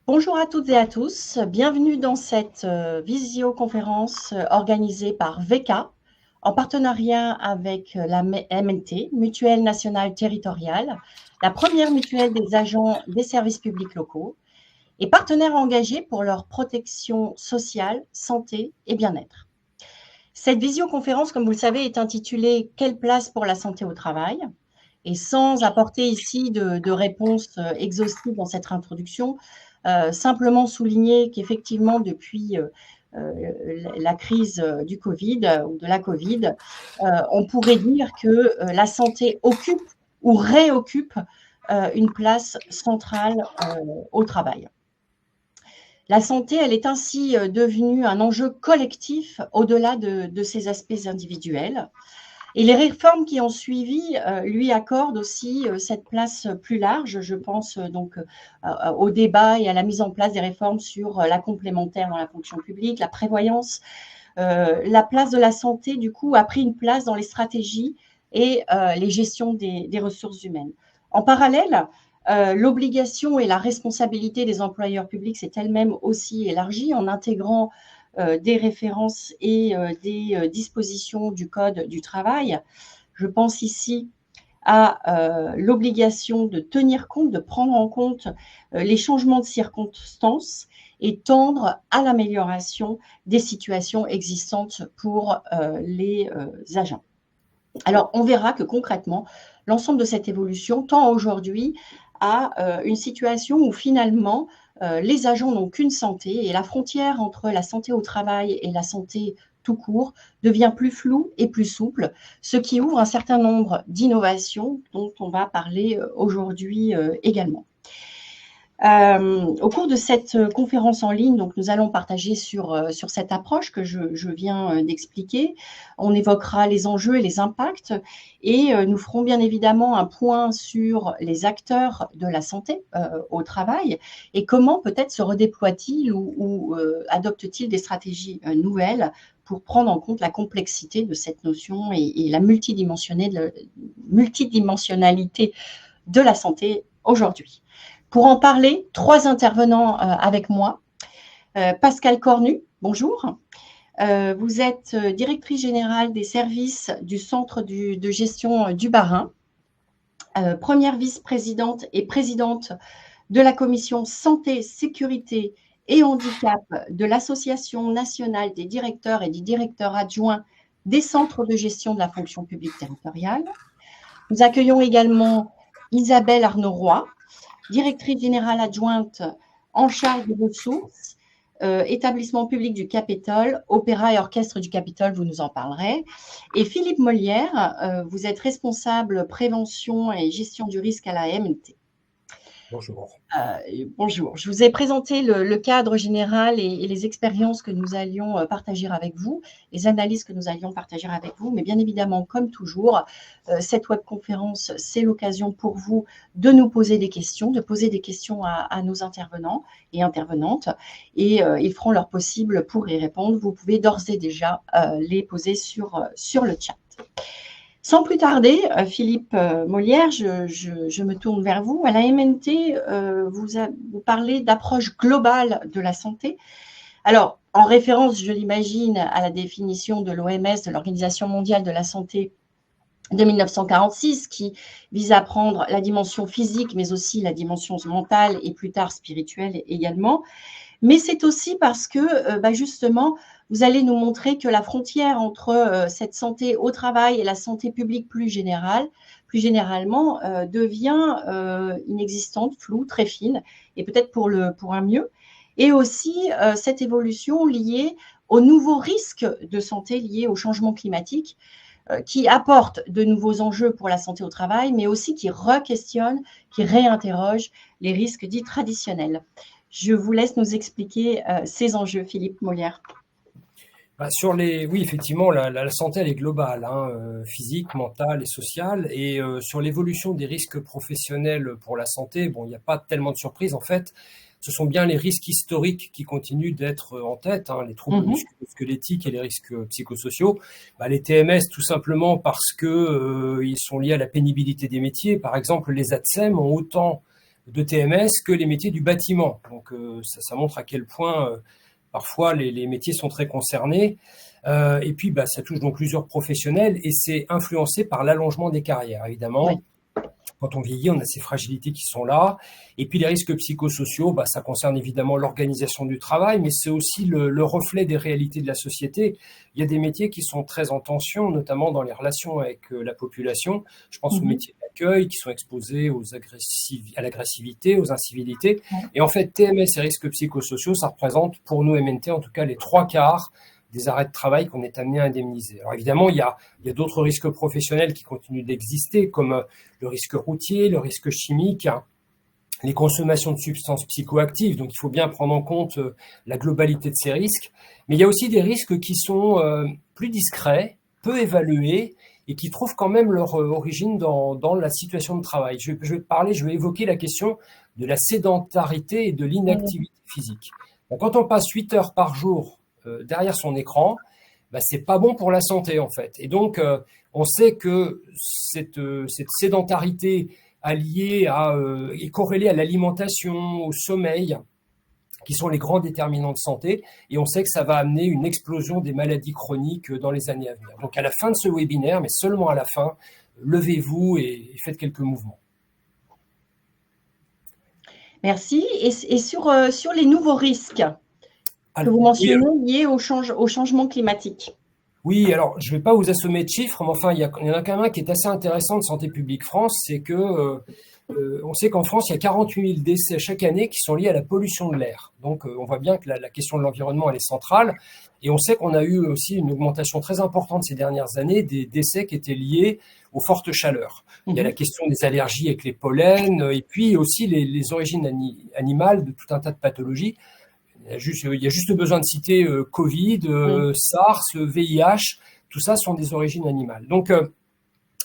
Bonjour à toutes et à tous, bienvenue dans cette visioconférence organisée par VK en partenariat avec la MNT, Mutuelle Nationale Territoriale, la première mutuelle des agents des services publics locaux et partenaires engagés pour leur protection sociale, santé et bien-être. Cette visioconférence, comme vous le savez, est intitulée « Quelle place pour la santé au travail ?» Et sans apporter ici de réponse exhaustive dans cette introduction, simplement souligner qu'effectivement, depuis la crise du Covid ou de la Covid, on pourrait dire que la santé occupe ou réoccupe une place centrale au travail. La santé, elle est ainsi devenue un enjeu collectif au-delà de ses aspects individuels. Et les réformes qui ont suivi lui accordent aussi cette place plus large. Je pense donc au débat et à la mise en place des réformes sur la complémentaire dans la fonction publique, la prévoyance. La place de la santé, du coup, a pris une place dans les stratégies et les gestions des ressources humaines. En parallèle, l'obligation et la responsabilité des employeurs publics s'est elle-même aussi élargie en intégrant des références et des dispositions du Code du travail. Je pense ici à l'obligation de tenir compte, de prendre en compte les changements de circonstances et tendre à l'amélioration des situations existantes pour les agents. Alors, on verra que concrètement, l'ensemble de cette évolution tend aujourd'hui à une situation où finalement, les agents n'ont qu'une santé et la frontière entre la santé au travail et la santé tout court devient plus floue et plus souple, ce qui ouvre un certain nombre d'innovations dont on va parler aujourd'hui également. Au cours de cette conférence en ligne, donc nous allons partager sur cette approche que je viens d'expliquer. On évoquera les enjeux et les impacts et nous ferons bien évidemment un point sur les acteurs de la santé au travail et comment peut-être se redéploient-ils ou adoptent-ils des stratégies nouvelles pour prendre en compte la complexité de cette notion et la multidimensionnalité de la santé aujourd'hui. Pour en parler, 3 intervenants avec moi. Pascal Cornu, bonjour. Vous êtes directrice générale des services du centre de gestion du Bas-Rhin, première vice-présidente et présidente de la commission santé, sécurité et handicap de l'Association nationale des directeurs et des directeurs adjoints des centres de gestion de la fonction publique territoriale. Nous accueillons également Isabelle Arnaud-Roy, directrice générale adjointe en charge des ressources, établissement public du Capitole, opéra et orchestre du Capitole, vous nous en parlerez. Et Philippe Molière, vous êtes responsable prévention et gestion du risque à la MNT. Bonjour. Bonjour. Je vous ai présenté le cadre général et les expériences que nous allions partager avec vous, les analyses que nous allions partager avec vous. Mais bien évidemment, comme toujours, cette webconférence, c'est l'occasion pour vous de nous poser des questions, de poser des questions à nos intervenants et intervenantes. Et ils feront leur possible pour y répondre. Vous pouvez d'ores et déjà les poser sur le chat. Sans plus tarder, Philippe Molière, je me tourne vers vous. À la MNT, vous parlez d'approche globale de la santé. Alors, en référence, je l'imagine, à la définition de l'OMS, de l'Organisation mondiale de la santé de 1946, qui vise à prendre la dimension physique, mais aussi la dimension mentale et plus tard spirituelle également. Mais c'est aussi parce que, justement, vous allez nous montrer que la frontière entre cette santé au travail et la santé publique plus généralement, devient inexistante, floue, très fine, et peut-être pour un mieux. Et aussi cette évolution liée aux nouveaux risques de santé liés au changement climatique, qui apporte de nouveaux enjeux pour la santé au travail, mais aussi qui re-questionne, qui réinterroge les risques dits traditionnels. Je vous laisse nous expliquer ces enjeux, Philippe Molière. Oui, effectivement, la santé, elle est globale, physique, mentale et sociale. Et sur l'évolution des risques professionnels pour la santé, bon, il n'y a pas tellement de surprises. En fait, ce sont bien les risques historiques qui continuent d'être en tête, les troubles musculo-squelettiques et les risques psychosociaux. Les TMS, tout simplement parce que ils sont liés à la pénibilité des métiers. Par exemple, les ATSEM ont autant de TMS que les métiers du bâtiment. Donc ça montre à quel point parfois les métiers sont très concernés. Et puis ça touche donc plusieurs professionnels et c'est influencé par l'allongement des carrières, évidemment. Oui. Quand on vieillit, on a ces fragilités qui sont là. Et puis les risques psychosociaux, ça concerne évidemment l'organisation du travail, mais c'est aussi le reflet des réalités de la société. Il y a des métiers qui sont très en tension, notamment dans les relations avec la population. Je pense aux métiers d'accueil qui sont exposés à l'agressivité, aux incivilités. Et en fait, TMS et risques psychosociaux, ça représente pour nous, MNT, en tout cas les 3/4 des arrêts de travail qu'on est amené à indemniser. Alors évidemment, il y a d'autres risques professionnels qui continuent d'exister, comme le risque routier, le risque chimique, les consommations de substances psychoactives. Donc il faut bien prendre en compte la globalité de ces risques. Mais il y a aussi des risques qui sont plus discrets, peu évalués, et qui trouvent quand même leur origine dans la situation de travail. Je vais évoquer la question de la sédentarité et de l'inactivité physique. Donc, quand on passe 8 heures par jour derrière son écran, c'est pas bon pour la santé en fait. Et donc, on sait que cette sédentarité est corrélée à l'alimentation, au sommeil, qui sont les grands déterminants de santé. Et on sait que ça va amener une explosion des maladies chroniques dans les années à venir. Donc, à la fin de ce webinaire, mais seulement à la fin, levez-vous et faites quelques mouvements. Merci. Et sur les nouveaux risques que vous mentionnez liés au changement climatique. Oui, alors je ne vais pas vous assommer de chiffres, mais enfin, il y en a quand même un qui est assez intéressant de Santé publique France, c'est que on sait qu'en France, il y a 48 000 décès chaque année qui sont liés à la pollution de l'air. Donc, on voit bien que la question de l'environnement, elle est centrale. Et on sait qu'on a eu aussi une augmentation très importante ces dernières années des décès qui étaient liés aux fortes chaleurs. Il y a la question des allergies avec les pollens, et puis aussi les origines animales de tout un tas de pathologies. Il y a juste besoin de citer Covid, SARS, VIH, tout ça sont des origines animales. Donc,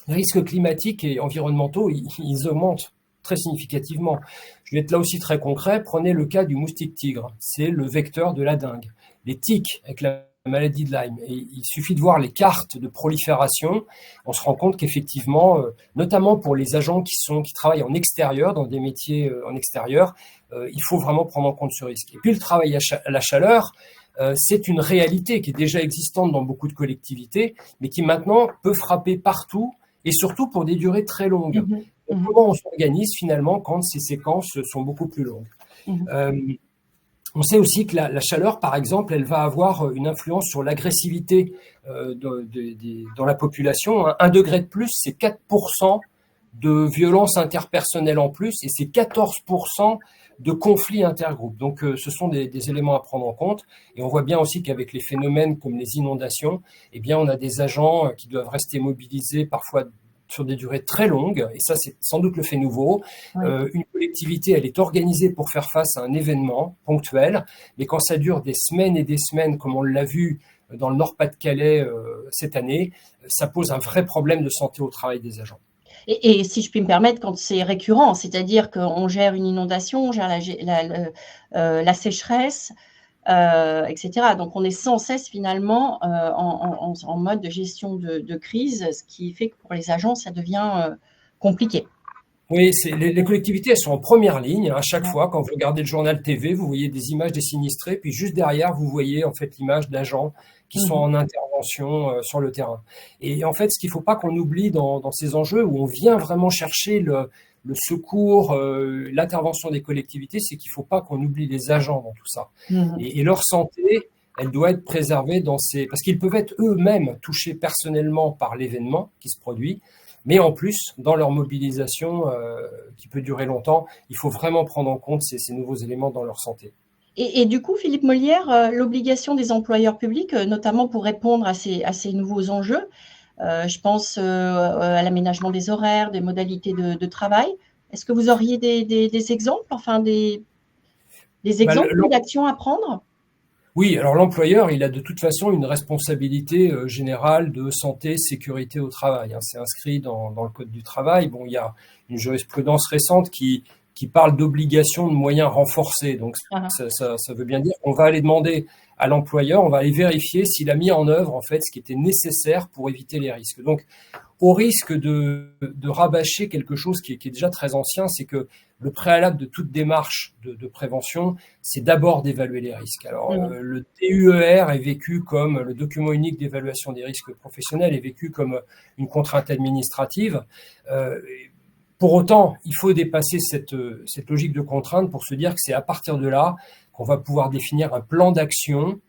les risques climatiques et environnementaux, ils augmentent très significativement. Je vais être là aussi très concret. Prenez le cas du moustique tigre. C'est le vecteur de la dengue. Les tiques avec la maladie de Lyme. Et il suffit de voir les cartes de prolifération. On se rend compte qu'effectivement, notamment pour les agents qui travaillent en extérieur, dans des métiers en extérieur, il faut vraiment prendre en compte ce risque. Et puis le travail à la chaleur, c'est une réalité qui est déjà existante dans beaucoup de collectivités, mais qui maintenant peut frapper partout et surtout pour des durées très longues. Comment on s'organise finalement quand ces séquences sont beaucoup plus longues? On sait aussi que la chaleur, par exemple, elle va avoir une influence sur l'agressivité dans la population. 1 degré de plus, c'est 4% de violence interpersonnelle en plus et c'est 14% de conflits intergroupes. Donc, ce sont des éléments à prendre en compte. Et on voit bien aussi qu'avec les phénomènes comme les inondations, eh bien, on a des agents qui doivent rester mobilisés parfois sur des durées très longues. Et ça, c'est sans doute le fait nouveau. Une collectivité, elle est organisée pour faire face à un événement ponctuel. Mais quand ça dure des semaines et des semaines, comme on l'a vu dans le Nord-Pas-de-Calais cette année, ça pose un vrai problème de santé au travail des agents. Et si je puis me permettre, quand c'est récurrent, c'est-à-dire qu'on gère une inondation, on gère la sécheresse, etc. Donc, on est sans cesse finalement en mode de gestion de crise, ce qui fait que pour les agents, ça devient compliqué. Oui, les collectivités, elles sont en première ligne. À chaque fois, quand vous regardez le journal TV, vous voyez des images des sinistrés, puis juste derrière, vous voyez en fait l'image d'agents qui sont en intervention sur le terrain. Et en fait, ce qu'il ne faut pas qu'on oublie dans ces enjeux où on vient vraiment chercher le secours, l'intervention des collectivités, c'est qu'il ne faut pas qu'on oublie les agents dans tout ça. Et leur santé, elle doit être préservée parce qu'ils peuvent être eux-mêmes touchés personnellement par l'événement qui se produit. Mais en plus, dans leur mobilisation qui peut durer longtemps, il faut vraiment prendre en compte ces nouveaux éléments dans leur santé. Et du coup, Philippe Molière, l'obligation des employeurs publics, notamment pour répondre à ces nouveaux enjeux, je pense à l'aménagement des horaires, des modalités de travail. Est-ce que vous auriez des exemples, enfin des exemples d'actions à prendre ? Oui, alors l'employeur, il a de toute façon une responsabilité générale de santé, sécurité au travail. C'est inscrit dans le Code du travail. Bon, il y a une jurisprudence récente qui parle d'obligation de moyens renforcés. Donc, ça veut bien dire qu'on va aller demander à l'employeur, on va aller vérifier s'il a mis en œuvre en fait ce qui était nécessaire pour éviter les risques. Donc, au risque de rabâcher quelque chose qui est déjà très ancien, c'est que le préalable de toute démarche de prévention, c'est d'abord d'évaluer les risques. Alors, le DUER est vécu comme, le document unique d'évaluation des risques professionnels est vécu comme une contrainte administrative. Pour autant, il faut dépasser cette logique de contrainte pour se dire que c'est à partir de là qu'on va pouvoir définir un plan d'action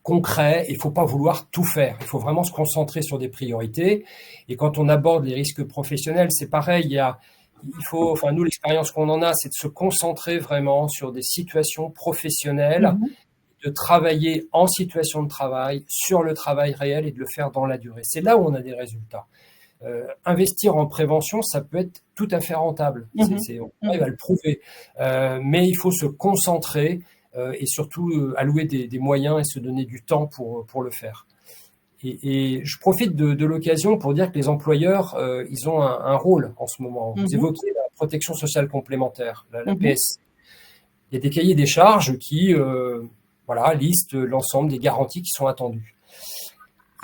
concret. Il ne faut pas vouloir tout faire. Il faut vraiment se concentrer sur des priorités. Et quand on aborde les risques professionnels, c'est pareil. Nous, l'expérience qu'on en a, c'est de se concentrer vraiment sur des situations professionnelles, de travailler en situation de travail, sur le travail réel et de le faire dans la durée. C'est là où on a des résultats. Investir en prévention, ça peut être tout à fait rentable. On arrive à le prouver. Mais il faut se concentrer et surtout allouer des moyens et se donner du temps pour le faire. Et je profite de l'occasion pour dire que les employeurs, ils ont un rôle en ce moment. Vous évoquiez la protection sociale complémentaire, la PS. Il y a des cahiers des charges qui listent l'ensemble des garanties qui sont attendues.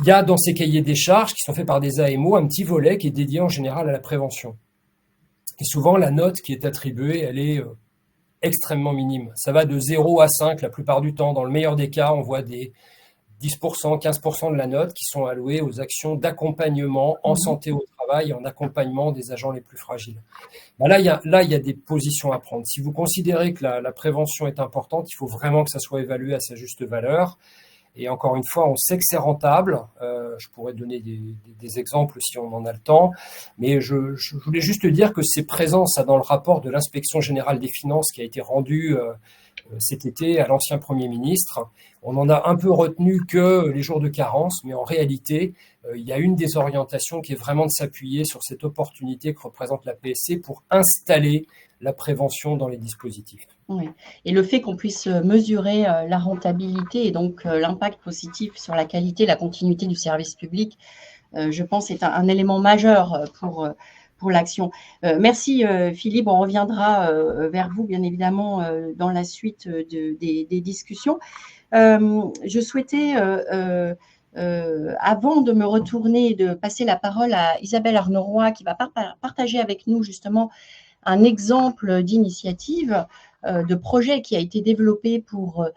Il y a dans ces cahiers des charges qui sont faits par des AMO un petit volet qui est dédié en général à la prévention. Et souvent, la note qui est attribuée, elle est extrêmement minime. Ça va de 0 à 5 la plupart du temps. Dans le meilleur des cas, on voit des 10%, 15% de la note qui sont alloués aux actions d'accompagnement en santé au travail et en accompagnement des agents les plus fragiles. Là, il y a des positions à prendre. Si vous considérez que la prévention est importante, il faut vraiment que ça soit évalué à sa juste valeur. Et encore une fois, on sait que c'est rentable. Je pourrais donner des exemples si on en a le temps. Mais je voulais juste dire que c'est présent, ça, dans le rapport de l'Inspection générale des finances qui a été rendu cet été à l'ancien Premier ministre. On en a un peu retenu que les jours de carence, mais en réalité, il y a une des orientations qui est vraiment de s'appuyer sur cette opportunité que représente la PSC pour installer la prévention dans les dispositifs. Oui. Et le fait qu'on puisse mesurer la rentabilité et donc l'impact positif sur la qualité et la continuité du service public, je pense, est un élément majeur pour l'action. Merci Philippe, on reviendra vers vous bien évidemment dans la suite des discussions. Je souhaitais, avant de me retourner et de passer la parole à Isabelle Arnaud-Roy qui va partager avec nous justement un exemple d'initiative, de projet qui a été développé pour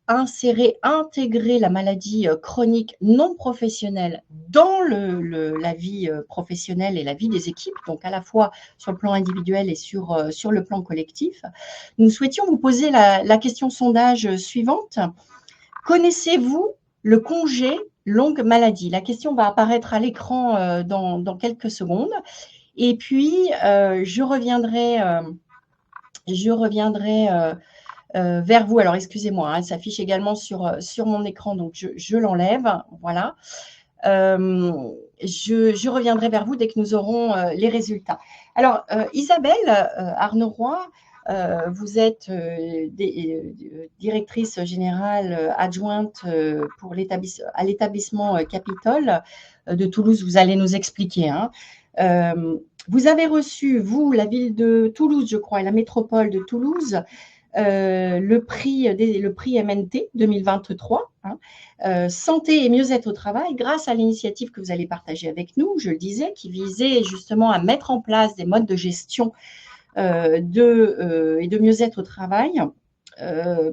intégrer la maladie chronique non professionnelle dans la vie professionnelle et la vie des équipes, donc à la fois sur le plan individuel et sur le plan collectif. Nous souhaitions vous poser la question sondage suivante. Connaissez-vous le congé longue maladie? La question va apparaître à l'écran dans quelques secondes. Et puis, je reviendrai vers vous. Alors, excusez-moi, elle s'affiche également sur mon écran, donc je l'enlève. Voilà. Je reviendrai vers vous dès que nous aurons les résultats. Alors, Isabelle Arnaud-Roy, vous êtes directrice générale adjointe à l'établissement Capitole de Toulouse. Vous allez nous expliquer, hein. Vous avez reçu, vous, la ville de Toulouse, je crois, et la métropole de Toulouse, le prix MNT 2023, santé et mieux-être au travail, grâce à l'initiative que vous allez partager avec nous, je le disais, qui visait justement à mettre en place des modes de gestion et de mieux-être au travail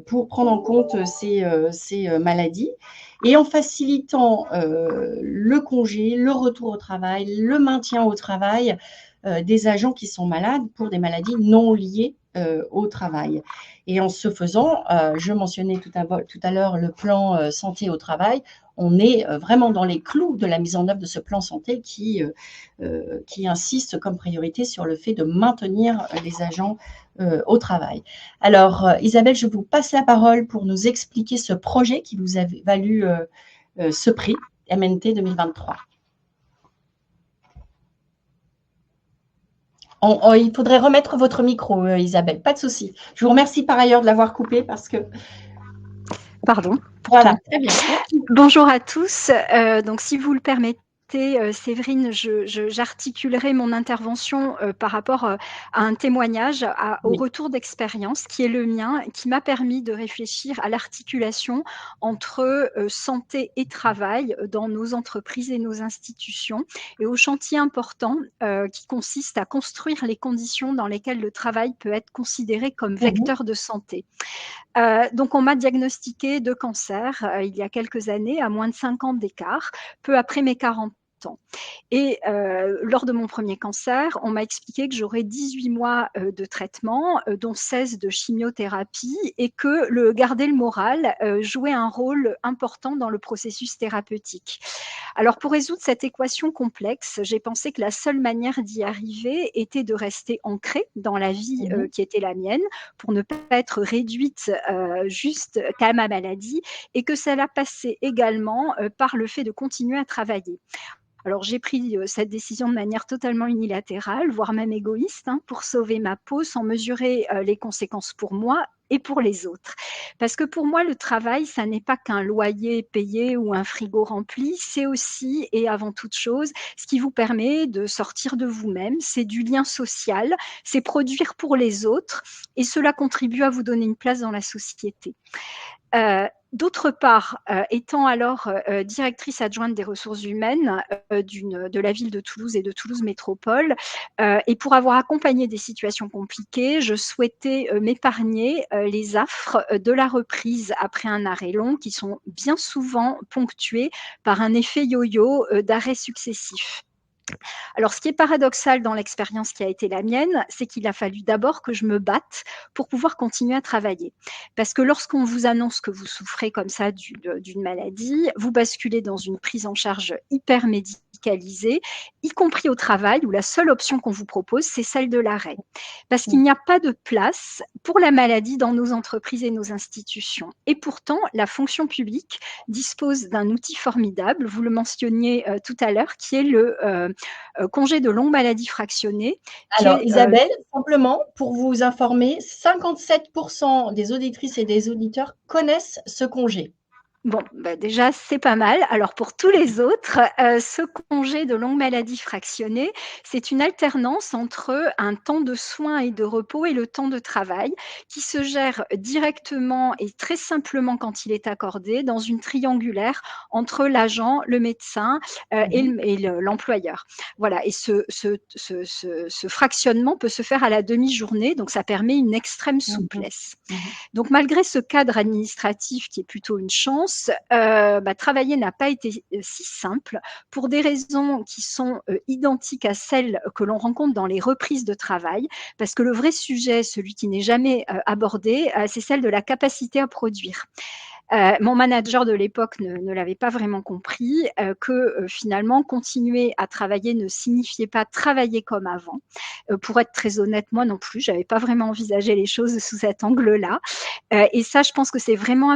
pour prendre en compte ces maladies. Et en facilitant le congé, le retour au travail, le maintien au travail des agents qui sont malades pour des maladies non liées au travail. Et en ce faisant, je mentionnais tout à l'heure le plan santé au travail. On est vraiment dans les clous de la mise en œuvre de ce plan santé qui insiste comme priorité sur le fait de maintenir les agents au travail. Alors, Isabelle, je vous passe la parole pour nous expliquer ce projet qui vous a valu ce prix MNT 2023. Il faudrait remettre votre micro, Isabelle, pas de souci. Je vous remercie par ailleurs de l'avoir coupé parce que… Pardon. Voilà, très bien. Bonjour à tous. Donc, si vous le permettez, permettez, Séverine, j'articulerai mon intervention par rapport à un témoignage, au Oui. retour d'expérience qui est le mien, qui m'a permis de réfléchir à l'articulation entre santé et travail dans nos entreprises et nos institutions, et au chantier important qui consiste à construire les conditions dans lesquelles le travail peut être considéré comme Mhm. vecteur de santé. Donc on m'a diagnostiqué de cancer il y a quelques années, à moins de 5 ans d'écart, peu après mes 40 ans. Et lors de mon premier cancer, on m'a expliqué que j'aurais 18 mois de traitement, dont 16 de chimiothérapie, et que garder le moral jouait un rôle important dans le processus thérapeutique. Alors pour résoudre cette équation complexe, j'ai pensé que la seule manière d'y arriver était de rester ancrée dans la vie Mhm. qui était la mienne, pour ne pas être réduite juste qu'à ma maladie, et que cela passait également par le fait de continuer à travailler. Alors j'ai pris cette décision de manière totalement unilatérale, voire même égoïste, hein, pour sauver ma peau, sans mesurer les conséquences pour moi et pour les autres. Parce que pour moi, le travail, ça n'est pas qu'un loyer payé ou un frigo rempli, c'est aussi et avant toute chose ce qui vous permet de sortir de vous-même, c'est du lien social, c'est produire pour les autres, et cela contribue à vous donner une place dans la société. D'autre part, étant alors directrice adjointe des ressources humaines de la ville de Toulouse et de Toulouse Métropole, et pour avoir accompagné des situations compliquées, je souhaitais m'épargner les affres de la reprise après un arrêt long, qui sont bien souvent ponctués par un effet yo-yo d'arrêts successifs. Alors, ce qui est paradoxal dans l'expérience qui a été la mienne, c'est qu'il a fallu d'abord que je me batte pour pouvoir continuer à travailler. Parce que lorsqu'on vous annonce que vous souffrez comme ça d'une maladie, vous basculez dans une prise en charge hyper médicalisée, y compris au travail, où la seule option qu'on vous propose, c'est celle de l'arrêt. Parce qu'il n'y a pas de place pour la maladie dans nos entreprises et nos institutions. Et pourtant, la fonction publique dispose d'un outil formidable, vous le mentionniez tout à l'heure, qui est le congé de longue maladie fractionné, qui Alors, est Isabelle, simplement pour vous informer, 57% des auditrices et des auditeurs connaissent ce congé. bon, bah déjà, c'est pas mal. Alors pour tous les autres, ce congé de longue maladie fractionné, c'est une alternance entre un temps de soins et de repos et le temps de travail, qui se gère directement et très simplement quand il est accordé dans une triangulaire entre l'agent, le médecin Mhm. et l'employeur. Voilà, et ce fractionnement peut se faire à la demi-journée, donc ça permet une extrême Mhm. souplesse. Mhm. Donc malgré ce cadre administratif qui est plutôt une chance, travailler n'a pas été si simple, pour des raisons qui sont identiques à celles que l'on rencontre dans les reprises de travail, parce que le vrai sujet, celui qui n'est jamais abordé, c'est celle de la capacité à produire. Mon manager de l'époque ne l'avait pas vraiment compris, que finalement continuer à travailler ne signifiait pas travailler comme avant. Pour être très honnête, moi non plus, j'avais pas vraiment envisagé les choses sous cet angle-là. Et ça, je pense que c'est vraiment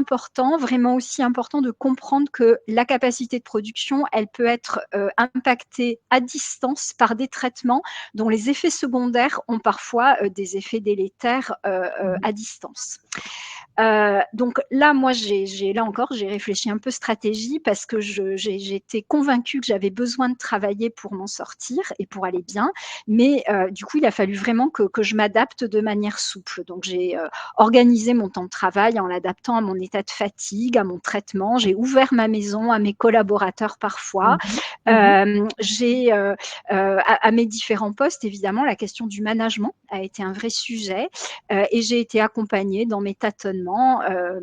aussi important de comprendre que la capacité de production, elle peut être impactée à distance par des traitements dont les effets secondaires ont parfois des effets délétères Mhm. à distance. Donc là, moi, là encore, j'ai réfléchi un peu stratégie, parce que j'étais convaincue que j'avais besoin de travailler pour m'en sortir et pour aller bien. Mais du coup, il a fallu vraiment que je m'adapte de manière souple. Donc j'ai organisé mon temps de travail en l'adaptant à mon état de fatigue, à mon traitement. J'ai ouvert ma maison à mes collaborateurs parfois. Mhm. Mhm. À mes différents postes, évidemment, la question du management a été un vrai sujet, et j'ai été accompagnée dans mes tâtonnements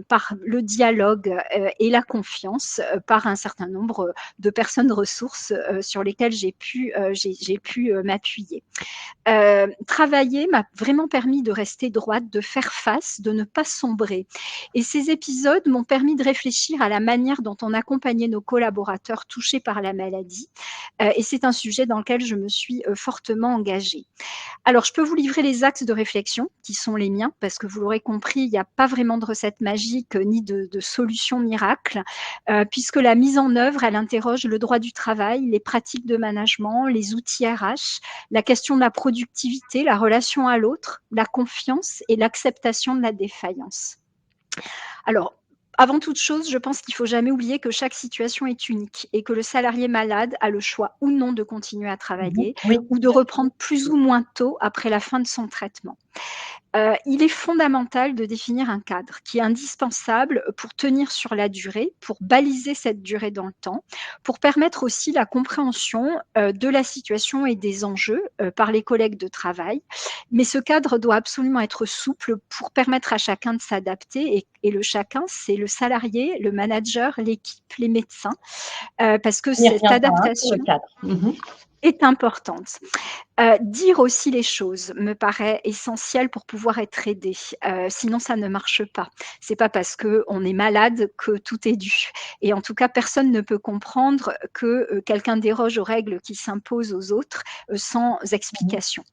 par le dialogue et la confiance par un certain nombre de personnes ressources sur lesquelles j'ai pu m'appuyer. Travailler m'a vraiment permis de rester droite, de faire face, de ne pas sombrer. Et ces épisodes m'ont permis de réfléchir à la manière dont on accompagnait nos collaborateurs touchés par la maladie. Et c'est un sujet dans lequel je me suis fortement engagée. Alors, je peux vous livrer les axes de réflexion qui sont les miens, parce que vous l'aurez compris, il n'y a pas vraiment de recette magique ni de solution miracle, puisque la mise en œuvre, elle interroge le droit du travail, les pratiques de management, les outils RH, la question de la productivité, la relation à l'autre, la confiance et l'acceptation de la défaillance. Alors, Avant toute chose, je pense qu'il faut jamais oublier que chaque situation est unique et que le salarié malade a le choix ou non de continuer à Mmh. travailler Oui, ou de tout à fait. reprendre plus ou moins tôt après la fin de son traitement. Il est fondamental de définir un cadre qui est indispensable pour tenir sur la durée, pour baliser cette durée dans le temps, pour permettre aussi la compréhension, de la situation et des enjeux, par les collègues de travail. Mais ce cadre doit absolument être souple pour permettre à chacun de s'adapter et le chacun, c'est le salarié, le manager, l'équipe, les médecins, parce que On y cette reviendra, hein, sur le adaptation cadre. Mmh. est importante. Dire aussi les choses me paraît essentiel pour pouvoir être aidé, sinon ça ne marche pas. C'est pas parce qu'on est malade que tout est dû et en tout cas, personne ne peut comprendre que, quelqu'un déroge aux règles qui s'imposent aux autres, sans Mmh. explication.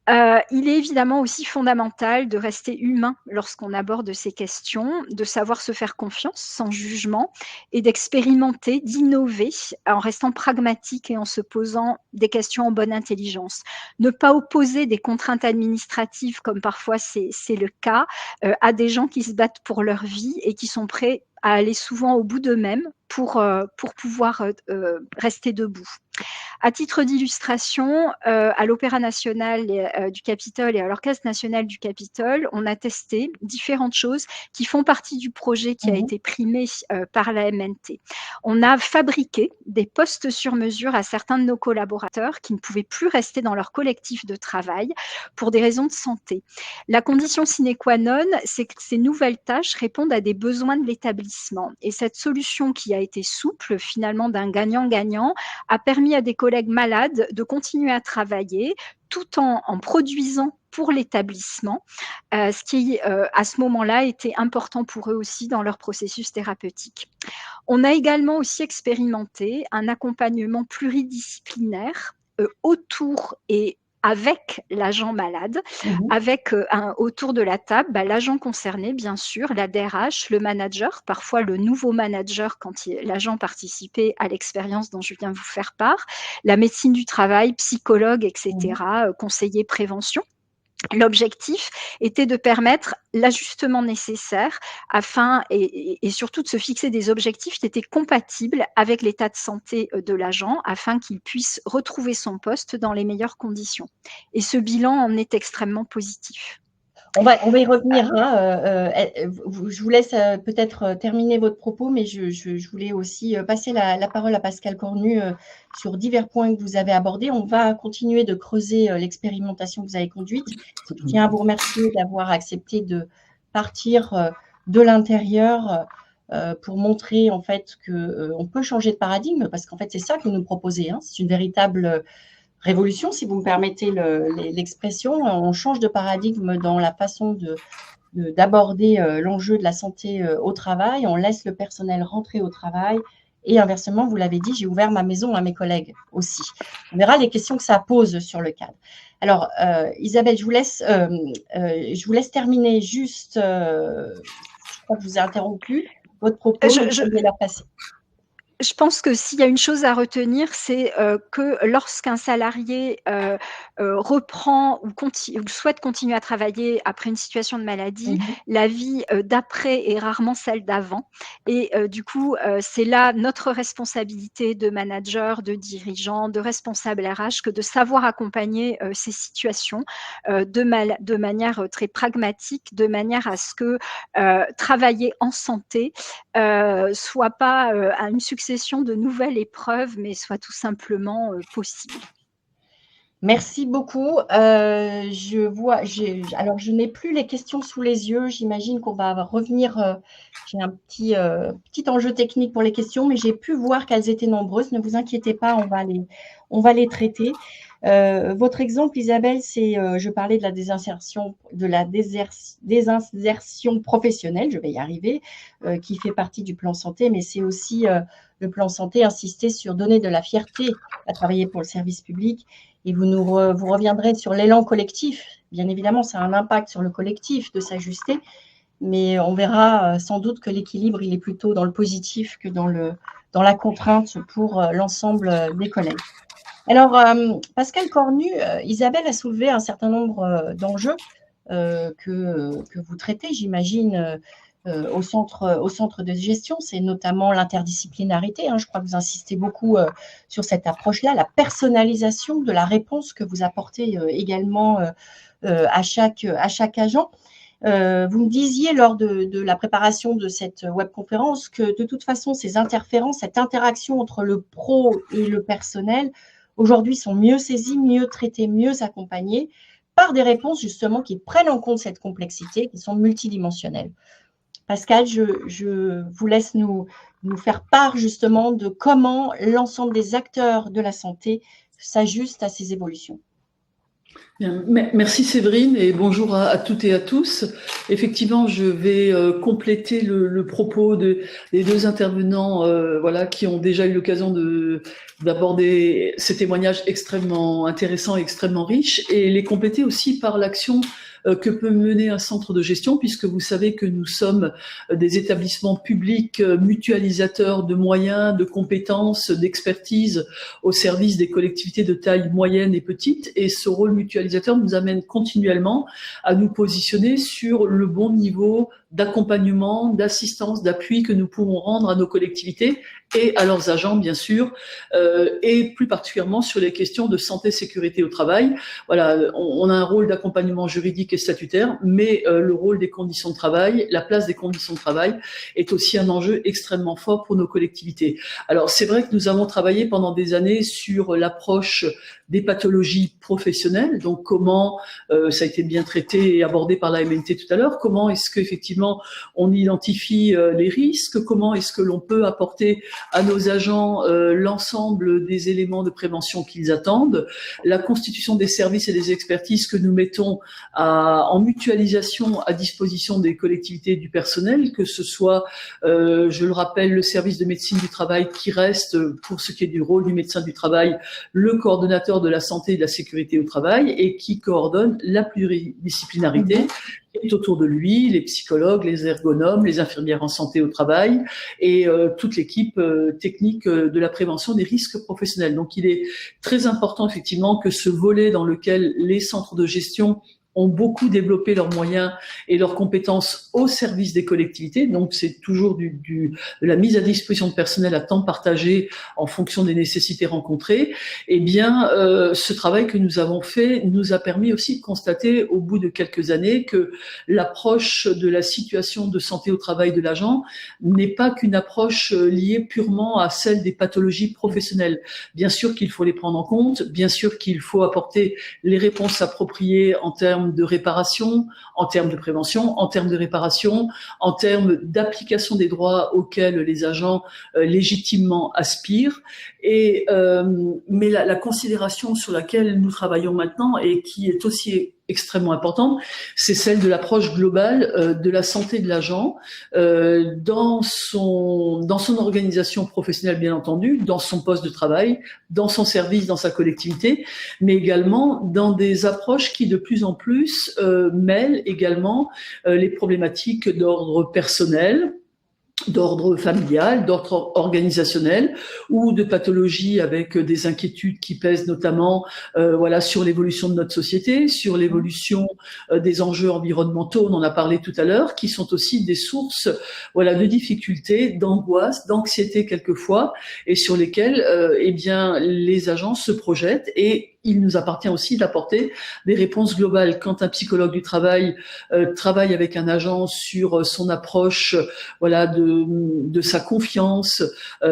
Il est évidemment aussi fondamental de rester humain lorsqu'on aborde ces questions, de savoir se faire confiance sans jugement et d'expérimenter, d'innover en restant pragmatique et en se posant des questions en bonne intelligence. Ne pas opposer des contraintes administratives comme parfois c'est le cas, à des gens qui se battent pour leur vie et qui sont prêts à aller souvent au bout d'eux-mêmes pour pouvoir, rester debout. À titre d'illustration, à l'Opéra national du Capitole et à l'Orchestre national du Capitole, on a testé différentes choses qui font partie du projet qui a Mmh. été primé, par la MNT. On a fabriqué des postes sur mesure à certains de nos collaborateurs qui ne pouvaient plus rester dans leur collectif de travail pour des raisons de santé. La condition sine qua non, c'est que ces nouvelles tâches répondent à des besoins de l'établissement et cette solution qui a été souple, finalement d'un gagnant-gagnant, a permis à des collègues malades de continuer à travailler tout en produisant pour l'établissement, ce qui, à ce moment-là, était important pour eux aussi dans leur processus thérapeutique. On a également aussi expérimenté un accompagnement pluridisciplinaire, autour et avec l'agent malade, Mmh. avec, autour de la table, l'agent concerné bien sûr, la DRH, le manager, parfois le nouveau manager quand il l'agent participait à l'expérience dont je viens de vous faire part, la médecine du travail, psychologue et Mmh. cetera, conseiller prévention. L'objectif était de permettre l'ajustement nécessaire afin et surtout de se fixer des objectifs qui étaient compatibles avec l'état de santé, de l'agent afin qu'il puisse retrouver son poste dans les meilleures conditions et ce bilan en est extrêmement positif. On va y revenir, hein, je vous laisse, peut-être, terminer votre propos, mais je voulais aussi, passer la parole à Pascal Cornu, sur divers points que vous avez abordés. On va continuer de creuser, l'expérimentation que vous avez conduite. Je tiens à vous remercier d'avoir accepté de partir, de l'intérieur, pour montrer en fait que, on peut changer de paradigme parce qu'en fait, c'est ça que vous nous proposez, hein. C'est une véritable, révolution, si vous me permettez l'expression. On change de paradigme dans la façon d'aborder l'enjeu de la santé au travail. On laisse le personnel rentrer au travail. Et inversement, vous l'avez dit, j'ai ouvert ma maison à mes collègues aussi. On verra les questions que ça pose sur le cadre. Alors, Isabelle, je vous laisse terminer juste, je crois que je vous ai interrompu, votre propos, Je donc je je vais la passer. Je pense que s'il y a une chose à retenir, c'est, que lorsqu'un salarié, reprend ou souhaite continuer à travailler après une situation de maladie, Mmh. la vie, d'après est rarement celle d'avant et du coup, c'est là notre responsabilité de manager, de dirigeant, de responsable RH que de savoir accompagner, ces situations, de manière, très pragmatique, de manière à ce que, travailler en santé, soit pas, à une succession de nouvelles épreuves, mais soit tout simplement, possible. Merci beaucoup. Alors je n'ai plus les questions sous les yeux. J'imagine qu'on va revenir, j'ai un petit enjeu technique pour les questions, mais j'ai pu voir qu'elles étaient nombreuses. Ne vous inquiétez pas, on va les traiter. Votre exemple, Isabelle, c'est, je parlais de la désinsertion professionnelle, je vais y arriver, qui fait partie du plan santé, mais c'est aussi, le plan santé insister sur donner de la fierté à travailler pour le service public. Et vous reviendrez sur l'élan collectif. Bien évidemment, ça a un impact sur le collectif de s'ajuster, mais on verra sans doute que l'équilibre, il est plutôt dans le positif que dans la contrainte pour l'ensemble des collègues. Alors, Pascal Cornu, Isabelle a soulevé un certain nombre d'enjeux que vous traitez, j'imagine, au centre de gestion, c'est notamment l'interdisciplinarité. Je crois que vous insistez beaucoup sur cette approche-là, la personnalisation de la réponse que vous apportez également à chaque agent. Vous me disiez lors de la préparation de cette webconférence que de toute façon, ces interférences, cette interaction entre le pro et le personnel, aujourd'hui, sont mieux saisies, mieux traitées, mieux accompagnées par des réponses justement qui prennent en compte cette complexité, qui sont multidimensionnelles. Pascal, je vous laisse nous faire part justement de comment l'ensemble des acteurs de la santé s'ajustent à ces évolutions. Bien, merci Séverine et bonjour à toutes et à tous. Effectivement, je vais compléter le propos des deux intervenants qui ont déjà eu l'occasion d'aborder ces témoignages extrêmement intéressants et extrêmement riches et les compléter aussi par l'action que peut mener un centre de gestion, puisque vous savez que nous sommes des établissements publics mutualisateurs de moyens, de compétences, d'expertise au service des collectivités de taille moyenne et petite. Et ce rôle mutualisateur nous amène continuellement à nous positionner sur le bon niveau d'accompagnement, d'assistance, d'appui que nous pouvons rendre à nos collectivités et à leurs agents, bien sûr, et plus particulièrement sur les questions de santé, sécurité au travail. Voilà, on a un rôle d'accompagnement juridique et statutaire, mais le rôle des conditions de travail, la place des conditions de travail est aussi un enjeu extrêmement fort pour nos collectivités. Alors, c'est vrai que nous avons travaillé pendant des années sur l'approche des pathologies professionnelles, donc comment, ça a été bien traité et abordé par la MNT tout à l'heure, comment est-ce qu'effectivement on identifie les risques, comment est-ce que l'on peut apporter à nos agents l'ensemble des éléments de prévention qu'ils attendent, la constitution des services et des expertises que nous mettons en mutualisation à disposition des collectivités et du personnel, que ce soit, je le rappelle, le service de médecine du travail qui reste, pour ce qui est du rôle du médecin du travail, le coordonnateur de la santé et de la sécurité au travail et qui coordonne la pluridisciplinarité. Est autour de lui, les psychologues, les ergonomes, les infirmières en santé au travail et toute l'équipe technique de la prévention des risques professionnels. Donc il est très important effectivement que ce volet dans lequel les centres de gestion ont beaucoup développé leurs moyens et leurs compétences au service des collectivités. Donc, c'est toujours de la mise à disposition de personnel à temps partagé en fonction des nécessités rencontrées. Eh bien, ce travail que nous avons fait nous a permis aussi de constater au bout de quelques années que l'approche de la situation de santé au travail de l'agent n'est pas qu'une approche liée purement à celle des pathologies professionnelles. Bien sûr qu'il faut les prendre en compte, bien sûr qu'il faut apporter les réponses appropriées en termes de réparation, en termes de prévention, en termes de réparation, en termes d'application des droits auxquels les agents légitimement aspirent. Et mais la considération sur laquelle nous travaillons maintenant et qui est aussi extrêmement importante, c'est celle de l'approche globale de la santé de l'agent dans son organisation professionnelle, bien entendu, dans son poste de travail, dans son service, dans sa collectivité, mais également dans des approches qui de plus en plus mêlent également les problématiques d'ordre personnel, d'ordre familial, d'ordre organisationnel ou de pathologies avec des inquiétudes qui pèsent notamment sur l'évolution de notre société, sur l'évolution des enjeux environnementaux, on en a parlé tout à l'heure, qui sont aussi des sources de difficultés, d'angoisse, d'anxiété quelquefois et sur lesquelles les agents se projettent et il nous appartient aussi d'apporter des réponses globales. Quand un psychologue du travail travaille avec un agent sur son approche de sa confiance,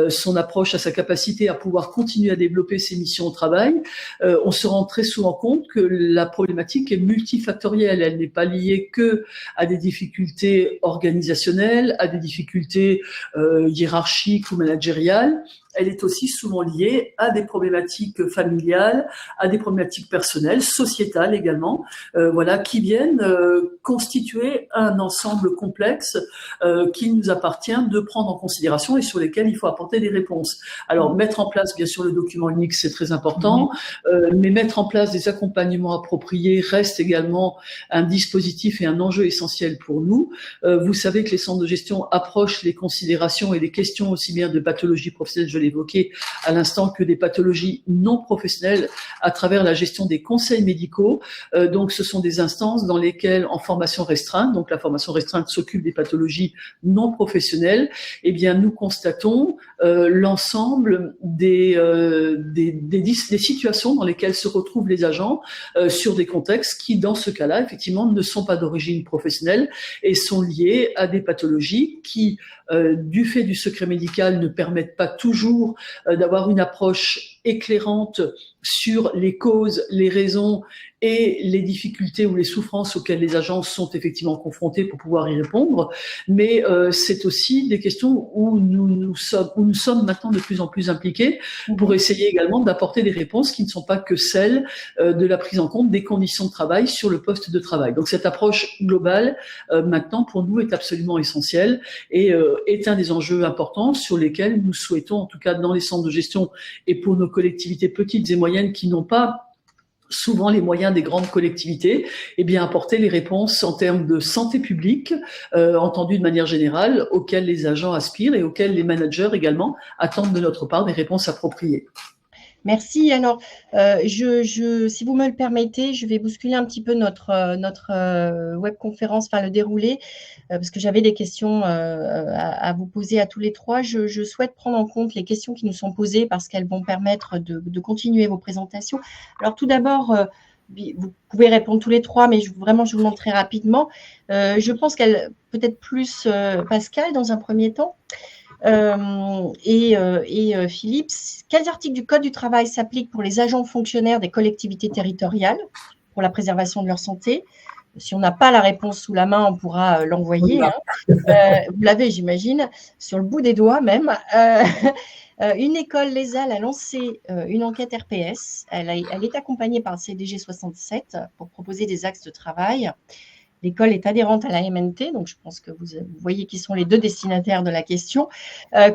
son approche à sa capacité à pouvoir continuer à développer ses missions au travail, on se rend très souvent compte que la problématique est multifactorielle. Elle n'est pas liée que à des difficultés organisationnelles, à des difficultés hiérarchiques ou managériales. Elle est aussi souvent liée à des problématiques familiales, à des problématiques personnelles, sociétales également, qui viennent constituer un ensemble complexe qu'il nous appartient de prendre en considération et sur lesquels il faut apporter des réponses. Alors, mettre en place, bien sûr, le document unique, c'est très important, mais mettre en place des accompagnements appropriés reste également un dispositif et un enjeu essentiel pour nous. Vous savez que les centres de gestion approchent les considérations et les questions aussi bien de pathologie professionnelle, je l'évoquais à l'instant, que des pathologies non professionnelles à travers la gestion des conseils médicaux. Donc ce sont des instances dans lesquelles, en formation restreinte, donc la formation restreinte s'occupe des pathologies non professionnelles, eh bien nous constatons l'ensemble des situations dans lesquelles se retrouvent les agents sur des contextes qui, dans ce cas-là, effectivement, ne sont pas d'origine professionnelle et sont liés à des pathologies qui, du fait du secret médical, ne permettent pas toujours d'avoir une approche éclairante sur les causes, les raisons et les difficultés ou les souffrances auxquelles les agents sont effectivement confrontés pour pouvoir y répondre. Mais c'est aussi des questions où nous sommes maintenant de plus en plus impliqués pour essayer également d'apporter des réponses qui ne sont pas que celles de la prise en compte des conditions de travail sur le poste de travail. Donc cette approche globale, maintenant, pour nous, est absolument essentielle et est un des enjeux importants sur lesquels nous souhaitons, en tout cas dans les centres de gestion et pour nos collectivités petites et moyennes qui n'ont pas souvent les moyens des grandes collectivités, eh bien apporter les réponses en termes de santé publique, entendu de manière générale, auxquelles les agents aspirent et auxquelles les managers également attendent de notre part des réponses appropriées. Merci. Alors, si vous me le permettez, je vais bousculer un petit peu notre webconférence, enfin le déroulé, parce que j'avais des questions à vous poser à tous les trois. Je souhaite prendre en compte les questions qui nous sont posées parce qu'elles vont permettre de continuer vos présentations. Alors, tout d'abord, vous pouvez répondre tous les trois, mais je vous le montre très rapidement. Je pense qu'elle, peut-être plus Pascal dans un premier temps. Philippe, quels articles du Code du travail s'appliquent pour les agents fonctionnaires des collectivités territoriales pour la préservation de leur santé? Si on n'a pas la réponse sous la main, on pourra l'envoyer. Vous l'avez, j'imagine, sur le bout des doigts même. Une école, l'ESAL, a lancé une enquête RPS. Elle est accompagnée par le CDG 67 pour proposer des axes de travail. L'école est adhérente à la MNT, donc je pense que vous voyez qui sont les deux destinataires de la question.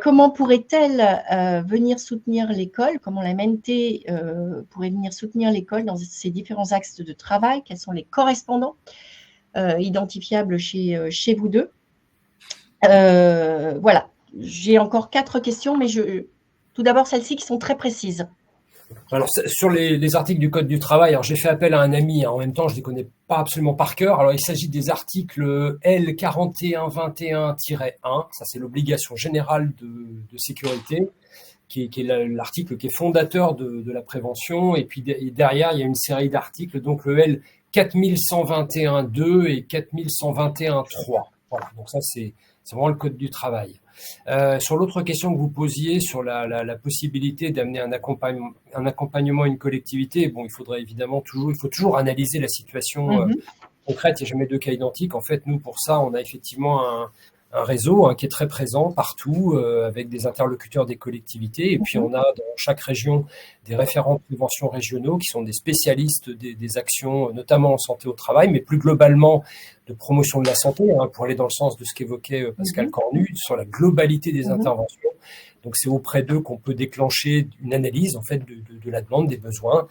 Comment pourrait-elle venir soutenir l'école? Comment la MNT pourrait venir soutenir l'école dans ces différents axes de travail? Quels sont les correspondants identifiables chez vous deux? Voilà, j'ai encore 4 questions, mais tout d'abord celles-ci qui sont très précises. Alors, sur les articles du Code du travail, alors j'ai fait appel à un ami, en même temps je ne les connais pas absolument par cœur. Alors il s'agit des articles L4121-1, ça c'est l'obligation générale de sécurité, qui est l'article qui est fondateur de la prévention, et puis derrière il y a une série d'articles, donc le L4121-2 et 4121-3. Voilà, donc ça c'est vraiment le Code du travail. Sur l'autre question que vous posiez sur la possibilité d'amener un accompagnement à une collectivité, bon, il faut toujours analyser la situation concrète. Il n'y a jamais deux cas identiques. En fait, nous, pour ça, on a effectivement un réseau qui est très présent partout, avec des interlocuteurs des collectivités. Et puis, on a dans chaque région des référents de prévention régionaux qui sont des spécialistes des actions, notamment en santé au travail, mais plus globalement de promotion de la santé, pour aller dans le sens de ce qu'évoquait Pascal Cornu, sur la globalité des interventions. Donc, c'est auprès d'eux qu'on peut déclencher une analyse en fait de la demande, des besoins,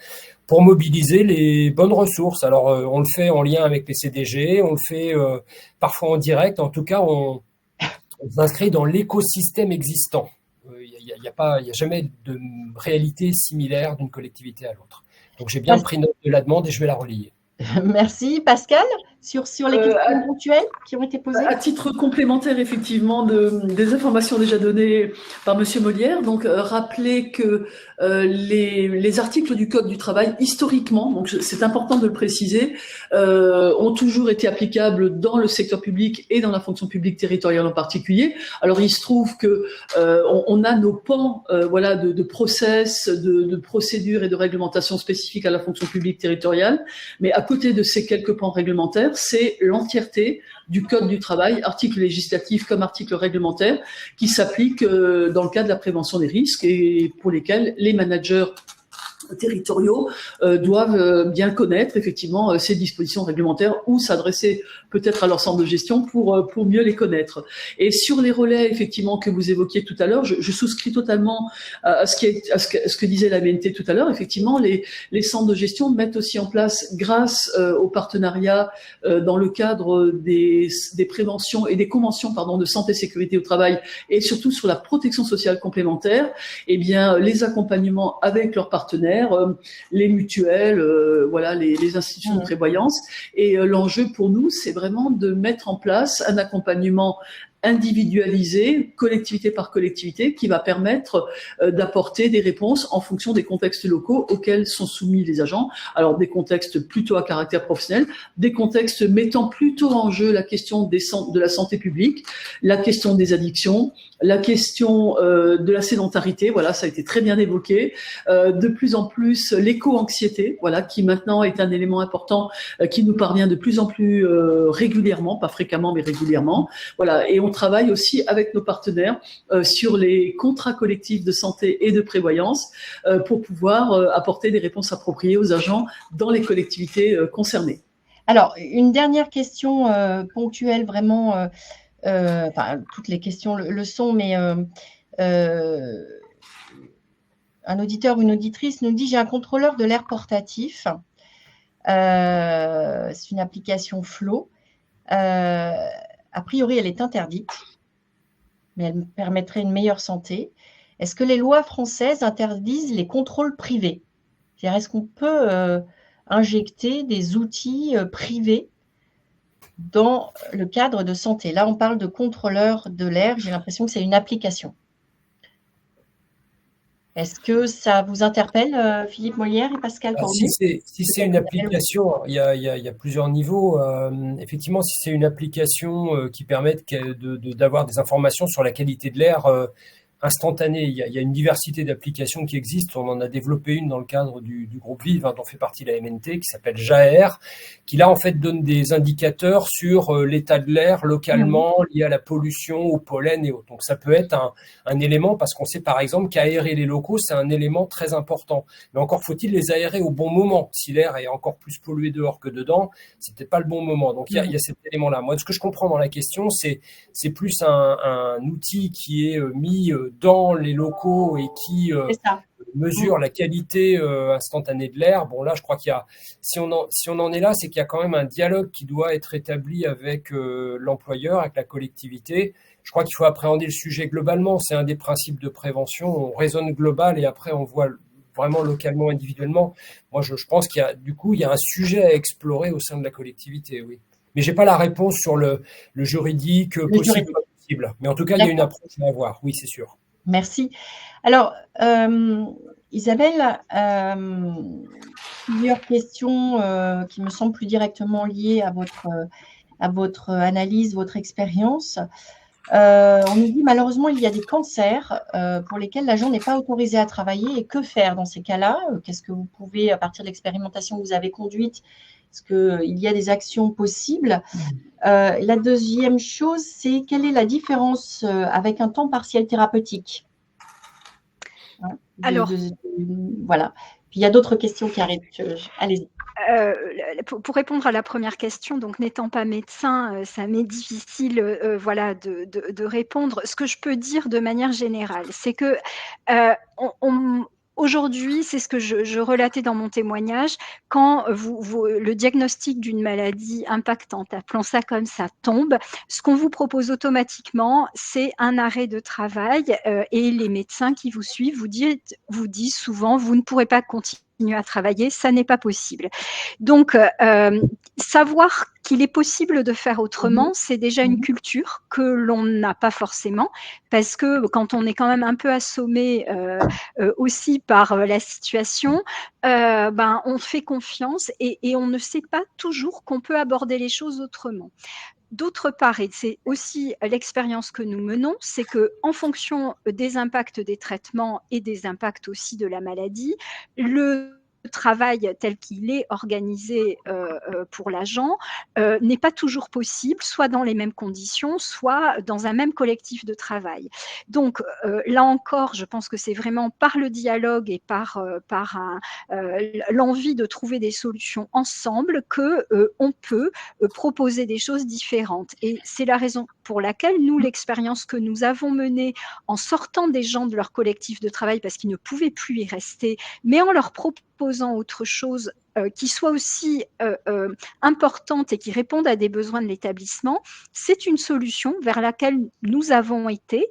pour mobiliser les bonnes ressources. Alors, on le fait en lien avec les CDG, on le fait parfois en direct. En tout cas, on s'inscrit dans l'écosystème existant. Il n'y a jamais de réalité similaire d'une collectivité à l'autre. Donc, j'ai bien pris note de la demande et je vais la relayer. Merci. Pascal, sur les questions ponctuelles qui ont été posées? À titre complémentaire, effectivement, des informations déjà données par Monsieur Molière, donc rappeler que les articles du Code du travail, historiquement, donc c'est important de le préciser, ont toujours été applicables dans le secteur public et dans la fonction publique territoriale en particulier. Alors il se trouve que on a nos pans de process, de procédures et de réglementation spécifiques à la fonction publique territoriale, mais à côté de ces quelques pans réglementaires, c'est l'entièreté du Code du travail, articles législatifs comme articles réglementaires, qui s'appliquent dans le cadre de la prévention des risques et pour lesquels les managers territoriaux doivent bien connaître effectivement ces dispositions réglementaires ou s'adresser peut-être à leur centre de gestion pour mieux les connaître. Et sur les relais effectivement que vous évoquiez tout à l'heure, je souscris totalement à ce que disait la BNT tout à l'heure. Effectivement, les centres de gestion mettent aussi en place, grâce au partenariat dans le cadre des préventions et des conventions de santé et sécurité au travail, et surtout sur la protection sociale complémentaire, eh bien les accompagnements avec leurs partenaires, les mutuelles, voilà, les institutions de prévoyance. Et l'enjeu pour nous, c'est vraiment de mettre en place un accompagnement individualisé, collectivité par collectivité, qui va permettre d'apporter des réponses en fonction des contextes locaux auxquels sont soumis les agents. Alors des contextes plutôt à caractère professionnel, des contextes mettant plutôt en jeu la question de la santé publique, la question des addictions, la question de la sédentarité, voilà, ça a été très bien évoqué. De plus en plus, l'éco-anxiété, voilà, qui maintenant est un élément important qui nous parvient de plus en plus régulièrement, pas fréquemment mais régulièrement. Voilà, et on travaille aussi avec nos partenaires sur les contrats collectifs de santé et de prévoyance pour pouvoir apporter des réponses appropriées aux agents dans les collectivités concernées. Alors, une dernière question ponctuelle, vraiment. Enfin, toutes les questions le sont, mais un auditeur ou une auditrice nous dit: j'ai un contrôleur de l'air portatif. C'est une application Flow. A priori, elle est interdite, mais elle permettrait une meilleure santé. Est-ce que les lois françaises interdisent les contrôles privés? C'est-à-dire, est-ce qu'on peut injecter des outils privés dans le cadre de santé? Là, on parle de contrôleur de l'air. J'ai l'impression que c'est une application. Est-ce que ça vous interpelle, Philippe Molière et Pascal Cornu? Si c'est une application, il y a plusieurs niveaux. Effectivement, si c'est une application qui permet d'avoir des informations sur la qualité de l'air instantanée, il y a une diversité d'applications qui existent. On en a développé une dans le cadre du groupe Vive, dont fait partie la MNT, qui s'appelle JAER, qui là en fait donne des indicateurs sur l'état de l'air localement lié à la pollution, au pollen et autres. Donc ça peut être un élément, parce qu'on sait par exemple qu'aérer les locaux, c'est un élément très important. Mais encore faut-il les aérer au bon moment. Si l'air est encore plus pollué dehors que dedans, c'est peut-être pas le bon moment. Donc il y a cet élément-là. Moi, ce que je comprends dans la question, c'est plus un outil qui est mis dans les locaux et qui mesure la qualité instantanée de l'air. Bon, là, je crois qu'il y a, si on en est là, c'est qu'il y a quand même un dialogue qui doit être établi avec l'employeur, avec la collectivité. Je crois qu'il faut appréhender le sujet globalement. C'est un des principes de prévention. On raisonne global et après, on voit vraiment localement, individuellement. Moi, je pense qu'il y a un sujet à explorer au sein de la collectivité, oui. Mais je n'ai pas la réponse sur le juridique, possible ou pas possible. Mais en tout cas, il y a une approche à avoir, oui, c'est sûr. Merci. Alors, Isabelle, plusieurs questions qui me semblent plus directement liées à votre analyse, votre expérience. On nous dit malheureusement il y a des cancers pour lesquels l'agent n'est pas autorisé à travailler, et que faire dans ces cas-là? Qu'est-ce que vous pouvez, à partir de l'expérimentation que vous avez conduite, est-ce qu'il y a des actions possibles? La deuxième chose, c'est quelle est la différence avec un temps partiel thérapeutique? Alors, voilà. Puis il y a d'autres questions qui arrivent. Allez-y. Pour répondre à la première question, donc n'étant pas médecin, ça m'est difficile voilà, de répondre. Ce que je peux dire de manière générale, c'est que aujourd'hui, c'est ce que je relatais dans mon témoignage, quand le diagnostic d'une maladie impactante, appelons ça comme ça, tombe, ce qu'on vous propose automatiquement, c'est un arrêt de travail, et les médecins qui vous suivent vous disent souvent, vous ne pourrez pas continuer à travailler, ça n'est pas possible. Donc, savoir qu'il est possible de faire autrement, c'est déjà une culture que l'on n'a pas forcément, parce que quand on est quand même un peu assommé aussi par la situation, on fait confiance et on ne sait pas toujours qu'on peut aborder les choses autrement. D'autre part, et c'est aussi l'expérience que nous menons, c'est qu'en fonction des impacts des traitements et des impacts aussi de la maladie, le travail tel qu'il est organisé pour l'agent n'est pas toujours possible, soit dans les mêmes conditions, soit dans un même collectif de travail. Donc là encore, je pense que c'est vraiment par le dialogue et par l'envie de trouver des solutions ensemble que on peut proposer des choses différentes. Et c'est la raison pour laquelle nous, l'expérience que nous avons menée en sortant des gens de leur collectif de travail parce qu'ils ne pouvaient plus y rester, mais en leur proposant autre chose qui soit aussi importante et qui réponde à des besoins de l'établissement, c'est une solution vers laquelle nous avons été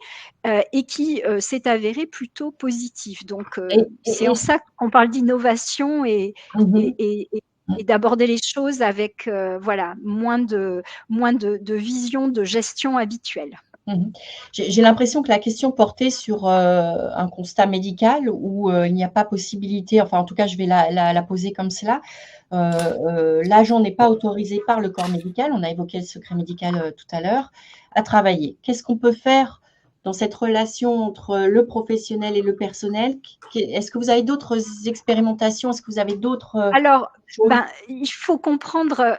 et qui s'est avérée plutôt positive. Donc, c'est en ça qu'on parle d'innovation et d'aborder les choses avec voilà, moins de vision de gestion habituelle. J'ai l'impression que la question portait sur un constat médical où il n'y a pas possibilité, enfin en tout cas je vais la poser comme cela, l'agent n'est pas autorisé par le corps médical, on a évoqué le secret médical tout à l'heure, à travailler. Qu'est-ce qu'on peut faire dans cette relation entre le professionnel et le personnel? Est-ce que vous avez d'autres expérimentations? Est-ce que vous avez d'autres Alors, choses? il faut comprendre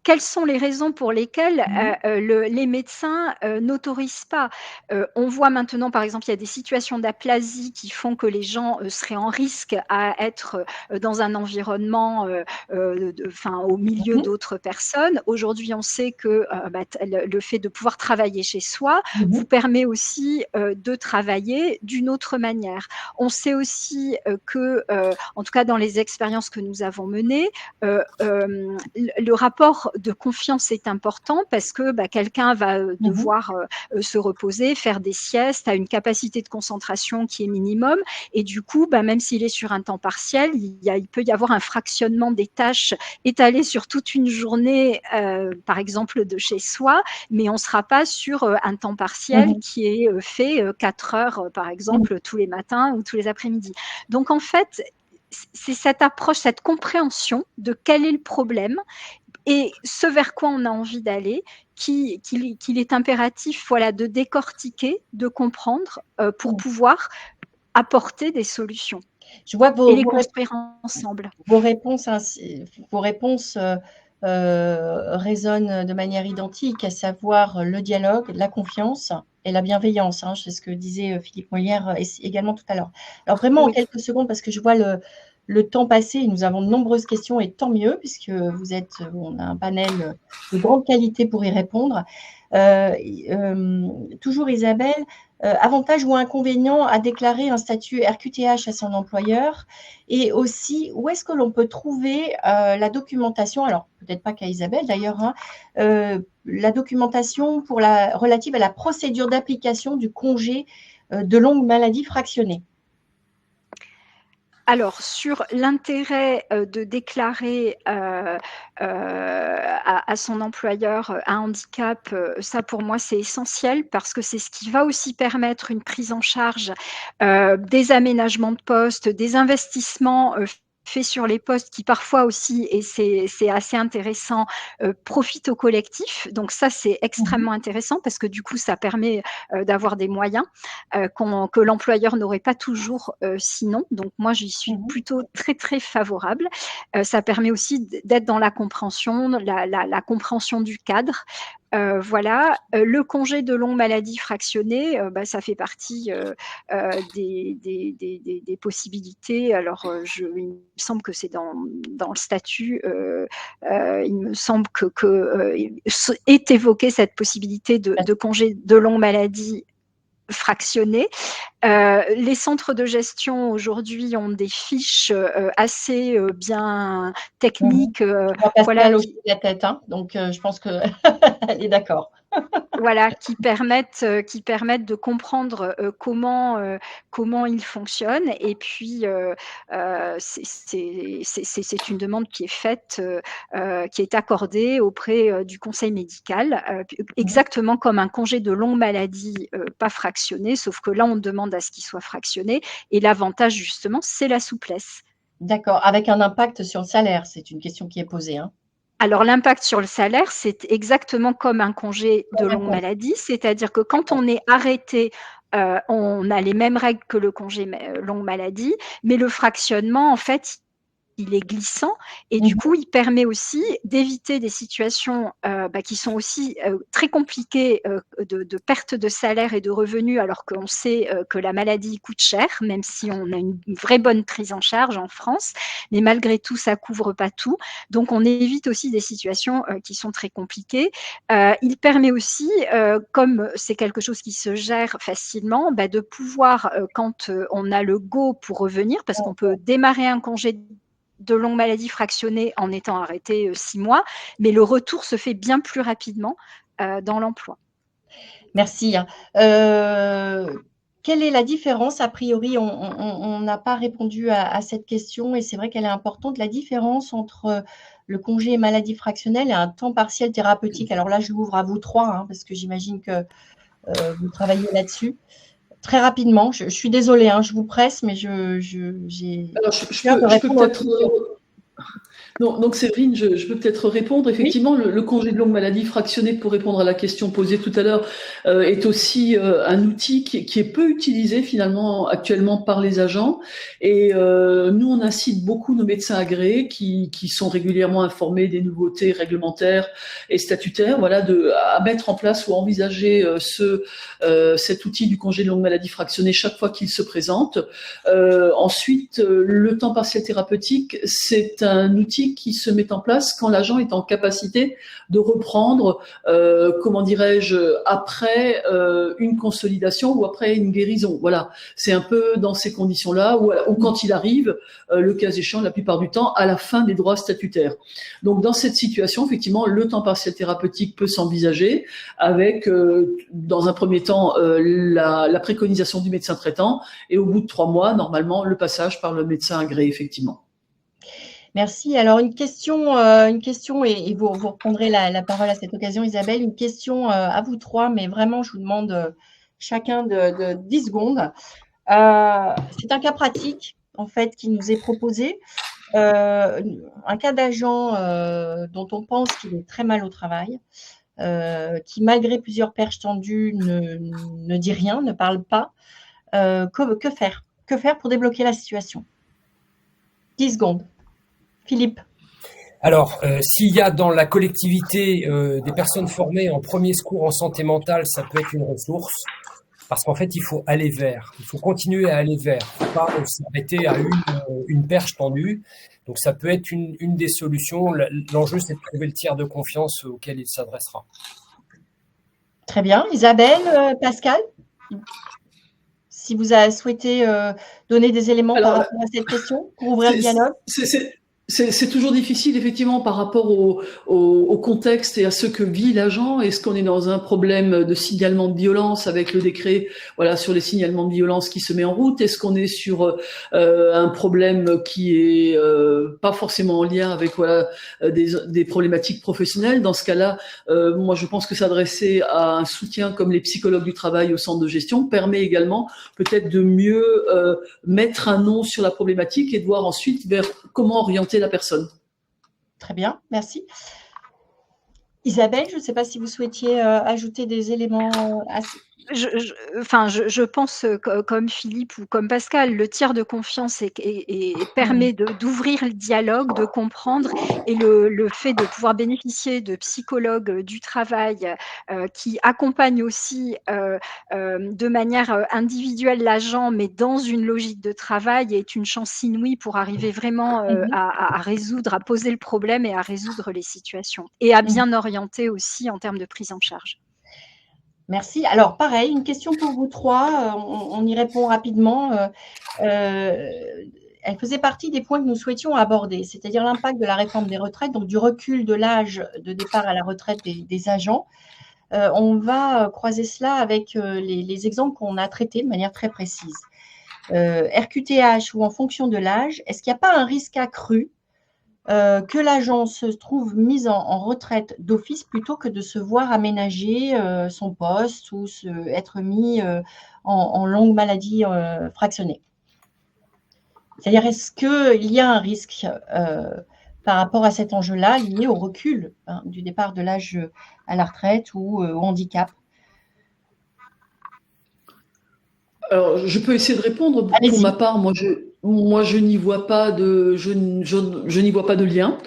quelles sont les raisons pour lesquelles les médecins n'autorisent pas. On voit maintenant, par exemple, il y a des situations d'aplasie qui font que les gens seraient en risque à être dans un environnement, au milieu d'autres personnes. Aujourd'hui, on sait que le fait de pouvoir travailler chez soi vous permet aussi de travailler d'une autre manière. On sait aussi que, en tout cas dans les expériences que nous avons menées, le rapport de confiance est important parce que quelqu'un va devoir se reposer, faire des siestes, a une capacité de concentration qui est minimum et du coup, même s'il est sur un temps partiel, il peut y avoir un fractionnement des tâches étalé sur toute une journée, par exemple de chez soi, mais on ne sera pas sur un temps partiel qui est fait 4 heures, par exemple, tous les matins ou tous les après-midi. Donc en fait, c'est cette approche, cette compréhension de quel est le problème et ce vers quoi on a envie d'aller, qu'il est impératif de décortiquer, de comprendre pour pouvoir apporter des solutions Je vois que et les construire ensemble. Vos réponses résonnent de manière identique, à savoir le dialogue, la confiance et la bienveillance. C'est ce que disait Philippe Molière également tout à l'heure. Alors vraiment en quelques secondes, parce que je vois le temps passer, et nous avons de nombreuses questions et tant mieux, puisque on a un panel de grande qualité pour y répondre. Toujours Isabelle, avantage ou inconvénient à déclarer un statut RQTH à son employeur et aussi où est-ce que l'on peut trouver la documentation, alors peut-être pas qu'à Isabelle d'ailleurs, la documentation relative à la procédure d'application du congé de longue maladie fractionné. Alors, sur l'intérêt de déclarer à son employeur un handicap, ça pour moi c'est essentiel parce que c'est ce qui va aussi permettre une prise en charge des aménagements de poste, des investissements faits sur les postes qui parfois aussi, et c'est assez intéressant, profitent au collectif. Donc ça, c'est extrêmement intéressant parce que du coup, ça permet d'avoir des moyens que l'employeur n'aurait pas toujours sinon. Donc moi, j'y suis plutôt très, très favorable. Ça permet aussi d'être dans la compréhension, la compréhension du cadre. Voilà, le congé de longue maladie fractionné, ça fait partie des possibilités. Alors, il me semble que c'est dans le statut, il me semble que est évoquée cette possibilité de congé de longue maladie fractionné. Les centres de gestion aujourd'hui ont des fiches assez bien techniques. Pascal hoche la tête, donc je pense qu'elle est d'accord. Voilà, qui permettent de comprendre comment il fonctionne. Et puis, c'est une demande qui est faite, qui est accordée auprès du conseil médical, exactement comme un congé de longue maladie pas fractionné, sauf que là, on demande à ce qu'il soit fractionné. Et l'avantage, justement, c'est la souplesse. D'accord, avec un impact sur le salaire, c'est une question qui est posée. Alors l'impact sur le salaire, c'est exactement comme un congé de longue maladie, c'est-à-dire que quand on est arrêté, on a les mêmes règles que le congé longue maladie, mais le fractionnement, en fait, il est glissant et du coup, il permet aussi d'éviter des situations qui sont aussi très compliquées de perte de salaire et de revenus, alors qu'on sait que la maladie coûte cher, même si on a une vraie bonne prise en charge en France. Mais malgré tout, ça couvre pas tout. Donc, on évite aussi des situations qui sont très compliquées. Il permet aussi, comme c'est quelque chose qui se gère facilement, de pouvoir, quand on a le go pour revenir, parce qu'on peut démarrer un congé de longue maladie fractionné en étant arrêté 6 mois, mais le retour se fait bien plus rapidement dans l'emploi. Merci. Quelle est la différence? A priori, on n'a pas répondu à cette question et c'est vrai qu'elle est importante. La différence entre le congé maladie fractionnelle et un temps partiel thérapeutique. Alors là, je l'ouvre à vous trois, parce que j'imagine que vous travaillez là-dessus. Très rapidement, je suis désolée, je vous presse, mais j'ai Alors, je peux peut-être... Donc Séverine, je peux peut-être répondre. Effectivement, oui. Le congé de longue maladie fractionné, pour répondre à la question posée tout à l'heure, est aussi un outil qui est peu utilisé finalement actuellement par les agents. Et nous, on incite beaucoup nos médecins agréés qui sont régulièrement informés des nouveautés réglementaires et statutaires, à mettre en place ou envisager cet outil du congé de longue maladie fractionné chaque fois qu'il se présente. Ensuite, le temps partiel thérapeutique, c'est un outil qui se met en place quand l'agent est en capacité de reprendre, après une consolidation ou après une guérison. Voilà, c'est un peu dans ces conditions-là, ou quand il arrive, le cas échéant, la plupart du temps, à la fin des droits statutaires. Donc, dans cette situation, effectivement, le temps partiel thérapeutique peut s'envisager avec, dans un premier temps, la préconisation du médecin traitant et au bout de 3 mois, normalement, le passage par le médecin agréé, effectivement. Merci. Alors, une question et vous reprendrez la parole à cette occasion, Isabelle. Une question à vous trois, mais vraiment, je vous demande chacun de 10 secondes. C'est un cas pratique, en fait, qui nous est proposé. Un cas d'agent dont on pense qu'il est très mal au travail, qui, malgré plusieurs perches tendues, ne dit rien, ne parle pas. Que faire? Que faire pour débloquer la situation? 10 secondes. Philippe. Alors, s'il y a dans la collectivité des personnes formées en premier secours en santé mentale, ça peut être une ressource, parce qu'en fait, il faut aller vers, il faut continuer à aller vers, il ne faut pas s'arrêter à une perche tendue. Donc, ça peut être une des solutions. L'enjeu, c'est de trouver le tiers de confiance auquel il s'adressera. Très bien. Isabelle, Pascal, si vous avez souhaité donner des éléments par rapport à cette question pour ouvrir le dialogue. C'est toujours difficile, effectivement, par rapport au contexte et à ce que vit l'agent. Est-ce qu'on est dans un problème de signalement de violence avec le décret, sur les signalements de violence qui se met en route? Est-ce qu'on est sur un problème qui est pas forcément en lien avec des problématiques professionnelles? Dans ce cas-là, moi, je pense que s'adresser à un soutien comme les psychologues du travail au centre de gestion permet également peut-être de mieux mettre un nom sur la problématique et de voir ensuite vers comment orienter la personne. Très bien, merci. Isabelle, je ne sais pas si vous souhaitiez ajouter des éléments à je pense comme Philippe ou comme Pascal, le tiers de confiance permet d'ouvrir le dialogue, de comprendre, et le fait de pouvoir bénéficier de psychologues du travail qui accompagnent aussi de manière individuelle l'agent, mais dans une logique de travail, est une chance inouïe pour arriver vraiment à résoudre, à poser le problème et à résoudre les situations, et à bien orienter aussi en termes de prise en charge. Merci. Alors, pareil, une question pour vous trois. On y répond rapidement. Elle faisait partie des points que nous souhaitions aborder, c'est-à-dire l'impact de la réforme des retraites, donc du recul de l'âge de départ à la retraite des agents. On va croiser cela avec les exemples qu'on a traités de manière très précise. RQTH ou en fonction de l'âge, est-ce qu'il n'y a pas un risque accru que l'agent se trouve mis en retraite d'office plutôt que de se voir aménager son poste ou être mis en longue maladie fractionnée? C'est-à-dire, est-ce qu'il y a un risque par rapport à cet enjeu-là lié au recul du départ de l'âge à la retraite ou au handicap? Alors, je peux essayer de répondre. Allez-y. Pour ma part, moi, moi, je n'y vois pas je n'y vois pas de lien.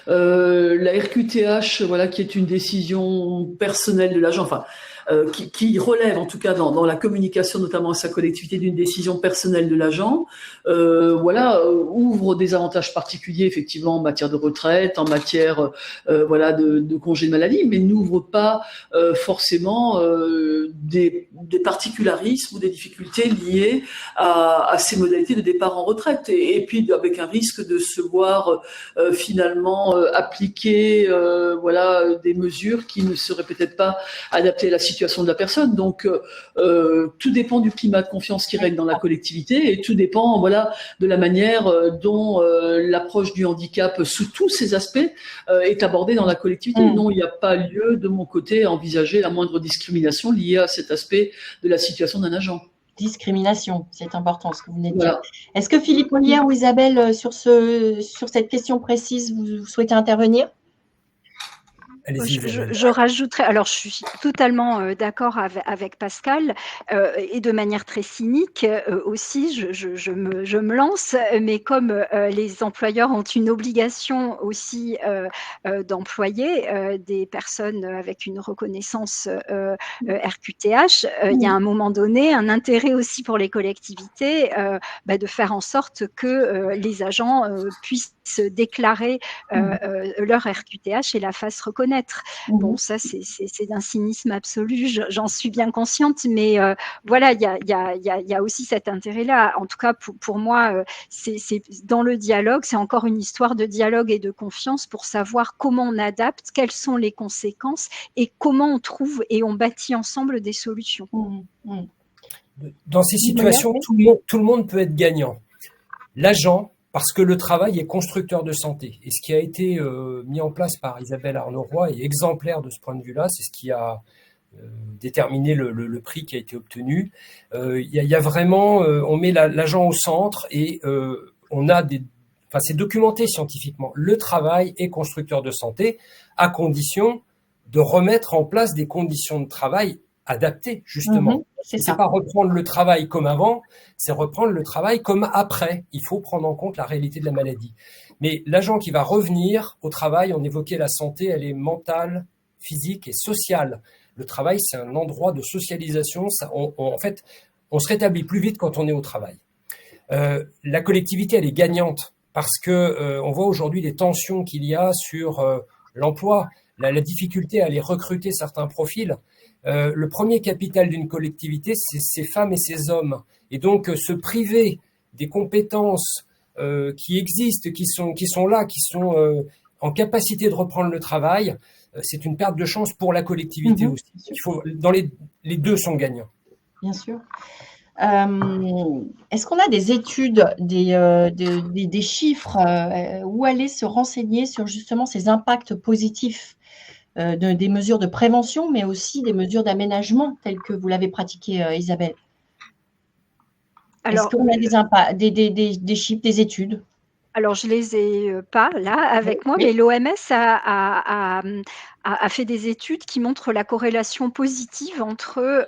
La RQTH, voilà, qui est une décision personnelle de l'agent, enfin, qui relève en tout cas dans la communication, notamment à sa collectivité, d'une décision personnelle de l'agent, voilà, ouvre des avantages particuliers effectivement en matière de retraite, en matière voilà de congé de maladie, mais n'ouvre pas forcément des particularismes ou des difficultés liées à ces modalités de départ en retraite, et puis avec un risque de se voir finalement appliquer voilà des mesures qui ne seraient peut-être pas adaptées à la situation de la personne. Donc tout dépend du climat de confiance qui règne dans la collectivité, et tout dépend voilà de la manière dont l'approche du handicap sous tous ses aspects est abordée dans la collectivité. Non, il n'y a pas lieu de mon côté à envisager la moindre discrimination liée à cet aspect de la situation d'un agent. Discrimination, c'est important ce que vous venez de dire. Est-ce que Philippe Ollière ou Isabelle, sur cette question précise, vous souhaitez intervenir? Je rajouterais, alors je suis totalement d'accord avec Pascal, et de manière très cynique aussi, je me lance, mais comme les employeurs ont une obligation aussi d'employer des personnes avec une reconnaissance RQTH, il y a un moment donné un intérêt aussi pour les collectivités de faire en sorte que les agents puissent déclarer leur RQTH et la fassent reconnaître. Bon, ça, c'est d'un cynisme absolu, j'en suis bien consciente, mais voilà, il y a aussi cet intérêt-là. En tout cas, pour moi, c'est dans le dialogue, c'est encore une histoire de dialogue et de confiance pour savoir comment on adapte, quelles sont les conséquences et comment on trouve et on bâtit ensemble des solutions. Dans ces situations, tout le monde peut être gagnant. L'agent, parce que le travail est constructeur de santé. Et ce qui a été mis en place par Isabelle Arnaud-Roy est exemplaire de ce point de vue-là. C'est ce qui a déterminé le prix qui a été obtenu. Il y a vraiment, on met l'agent au centre et on a c'est documenté scientifiquement. Le travail est constructeur de santé à condition de remettre en place des conditions de travail adaptées, justement. C'est pas reprendre le travail comme avant, c'est reprendre le travail comme après. Il faut prendre en compte la réalité de la maladie. Mais l'agent qui va revenir au travail, on évoquait la santé, elle est mentale, physique et sociale. Le travail, c'est un endroit de socialisation. En fait, on se rétablit plus vite quand on est au travail. La collectivité, elle est gagnante parce que on voit aujourd'hui les tensions qu'il y a sur l'emploi, la difficulté à aller recruter certains profils. Le premier capital d'une collectivité, c'est ses femmes et ses hommes. Et donc, se priver des compétences qui existent, qui sont là, qui sont en capacité de reprendre le travail, c'est une perte de chance pour la collectivité aussi. Les deux sont gagnants. Bien sûr. Est-ce qu'on a des études, des chiffres, où aller se renseigner sur justement ces impacts positifs des mesures de prévention, mais aussi des mesures d'aménagement telles que vous l'avez pratiqué, Isabelle? Est-ce qu'on a des chiffres, des études? Alors, je les ai pas là avec moi, mais l'OMS a fait des études qui montrent la corrélation positive entre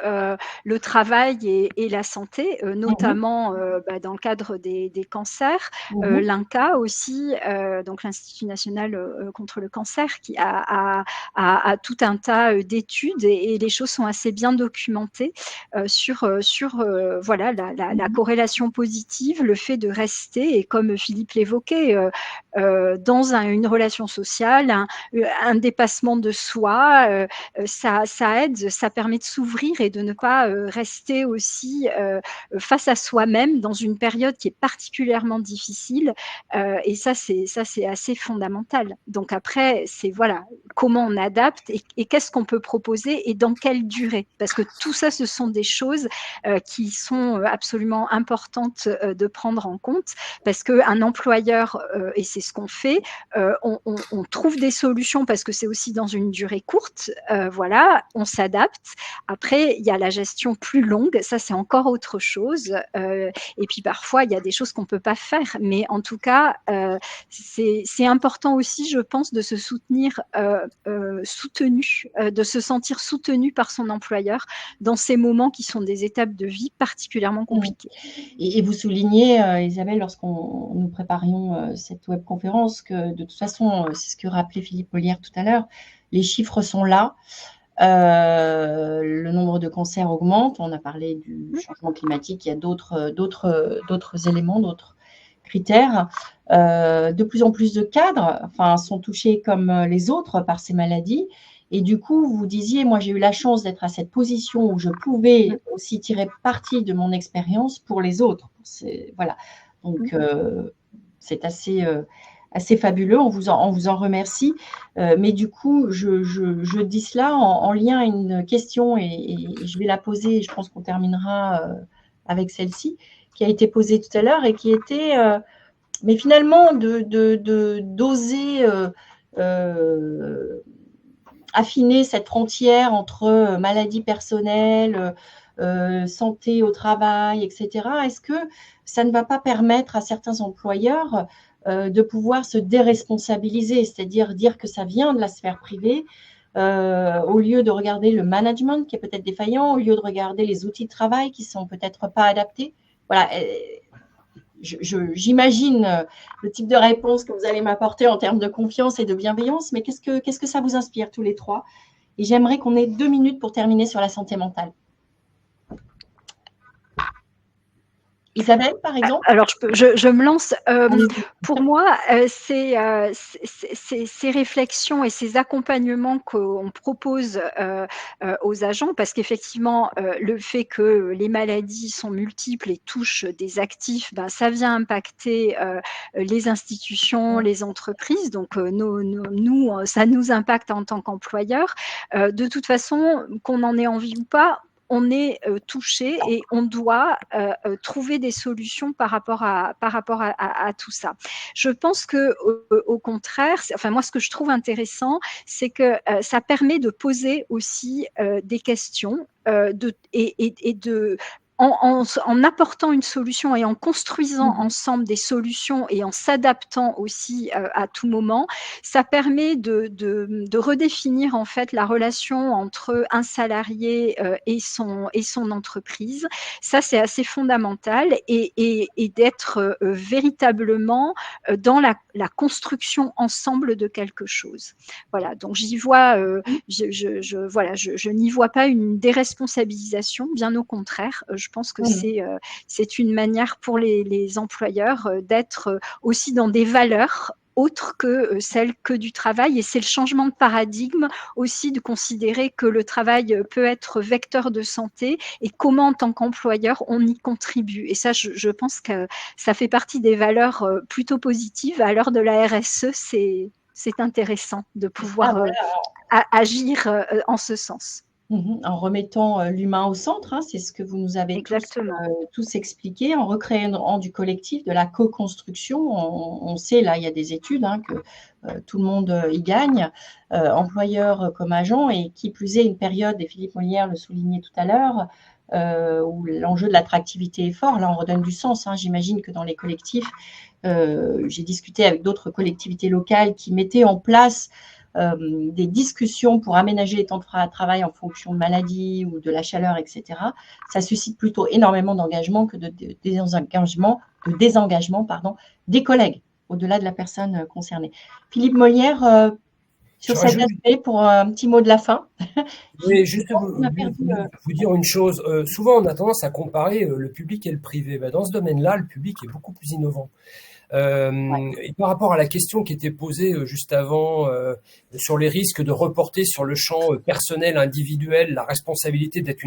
le travail et la santé, notamment dans le cadre des cancers. L'INCa aussi, donc l'Institut national contre le cancer, qui a tout un tas d'études et les choses sont assez bien documentées sur voilà, la corrélation positive, le fait de rester, et comme Philippe l'évoquait, dans une relation sociale, un dépassement de soi, ça aide, ça permet de s'ouvrir et de ne pas rester aussi face à soi-même dans une période qui est particulièrement difficile, et ça c'est assez fondamental. Donc après, c'est voilà, comment on adapte et qu'est-ce qu'on peut proposer et dans quelle durée, parce que tout ça, ce sont des choses qui sont absolument importantes de prendre en compte, parce qu'un employeur, et c'est ce qu'on fait, on trouve des solutions, parce que c'est aussi dans une durée courte, voilà, on s'adapte. Après, il y a la gestion plus longue, ça c'est encore autre chose. Et puis parfois, il y a des choses qu'on ne peut pas faire. Mais en tout cas, c'est important aussi, je pense, de se soutenir soutenu, de se sentir soutenu par son employeur dans ces moments qui sont des étapes de vie particulièrement compliquées. Et vous soulignez, Isabelle, lorsqu'on nous préparions cette webconférence, que de toute façon, c'est ce que rappelait Philippe Molière tout à l'heure, les chiffres sont là. Le nombre de cancers augmente. On a parlé du changement climatique. Il y a d'autres éléments, d'autres critères. De plus en plus de cadres sont touchés comme les autres par ces maladies. Et du coup, vous disiez, moi, j'ai eu la chance d'être à cette position où je pouvais aussi tirer parti de mon expérience pour les autres. Voilà. Donc, c'est assez fabuleux. On vous en remercie. Mais du coup, je dis cela en lien à une question et je vais la poser. Et je pense qu'on terminera avec celle-ci qui a été posée tout à l'heure et qui était, mais finalement, d'oser affiner cette frontière entre maladie personnelle, santé au travail, etc. Est-ce que ça ne va pas permettre à certains employeurs de pouvoir se déresponsabiliser, c'est-à-dire dire que ça vient de la sphère privée, au lieu de regarder le management qui est peut-être défaillant, au lieu de regarder les outils de travail qui ne sont peut-être pas adaptés? Voilà. J'imagine le type de réponse que vous allez m'apporter en termes de confiance et de bienveillance, mais qu'est-ce que ça vous inspire tous les trois? Et j'aimerais qu'on ait 2 minutes pour terminer sur la santé mentale. Isabelle, par exemple? Alors, je me lance. Pour moi, ces réflexions et ces accompagnements qu'on propose aux agents, parce qu'effectivement, le fait que les maladies sont multiples et touchent des actifs, ça vient impacter les institutions, les entreprises. Donc, nous, ça nous impacte en tant qu'employeurs. De toute façon, qu'on en ait envie ou pas, on est touché et on doit trouver des solutions par rapport à tout ça. Je pense que au contraire, moi ce que je trouve intéressant, c'est que ça permet de poser aussi des questions en apportant une solution et en construisant ensemble des solutions et en s'adaptant aussi à tout moment, ça permet de redéfinir en fait la relation entre un salarié et son entreprise. Ça, c'est assez fondamental et d'être véritablement dans la construction ensemble de quelque chose. Voilà, donc j'y vois, je n'y vois pas une déresponsabilisation, bien au contraire. Je pense que c'est une manière pour les employeurs d'être aussi dans des valeurs autres que celles que du travail. Et c'est le changement de paradigme aussi de considérer que le travail peut être vecteur de santé et comment, en tant qu'employeur, on y contribue. Et ça, je pense que ça fait partie des valeurs plutôt positives. À l'heure de la RSE, c'est intéressant de pouvoir agir en ce sens. En remettant l'humain au centre, c'est ce que vous nous avez tous expliqué, en recréant du collectif, de la co-construction. On sait, là, il y a des études que tout le monde y gagne, employeur comme agent, et qui plus est une période, et Philippe Molière le soulignait tout à l'heure, où l'enjeu de l'attractivité est fort. Là, on redonne du sens. J'imagine que dans les collectifs, j'ai discuté avec d'autres collectivités locales qui mettaient en place des discussions pour aménager les temps de travail en fonction de maladies ou de la chaleur, etc. Ça suscite plutôt énormément d'engagement que de désengagement des collègues, au-delà de la personne concernée. Philippe Molière, sur cet aspect, pour un petit mot de la fin. Oui, juste vous dire une chose. Souvent, on a tendance à comparer le public et le privé. Dans ce domaine-là, le public est beaucoup plus innovant. Et par rapport à la question qui était posée juste avant sur les risques de reporter sur le champ personnel, individuel, la responsabilité d'être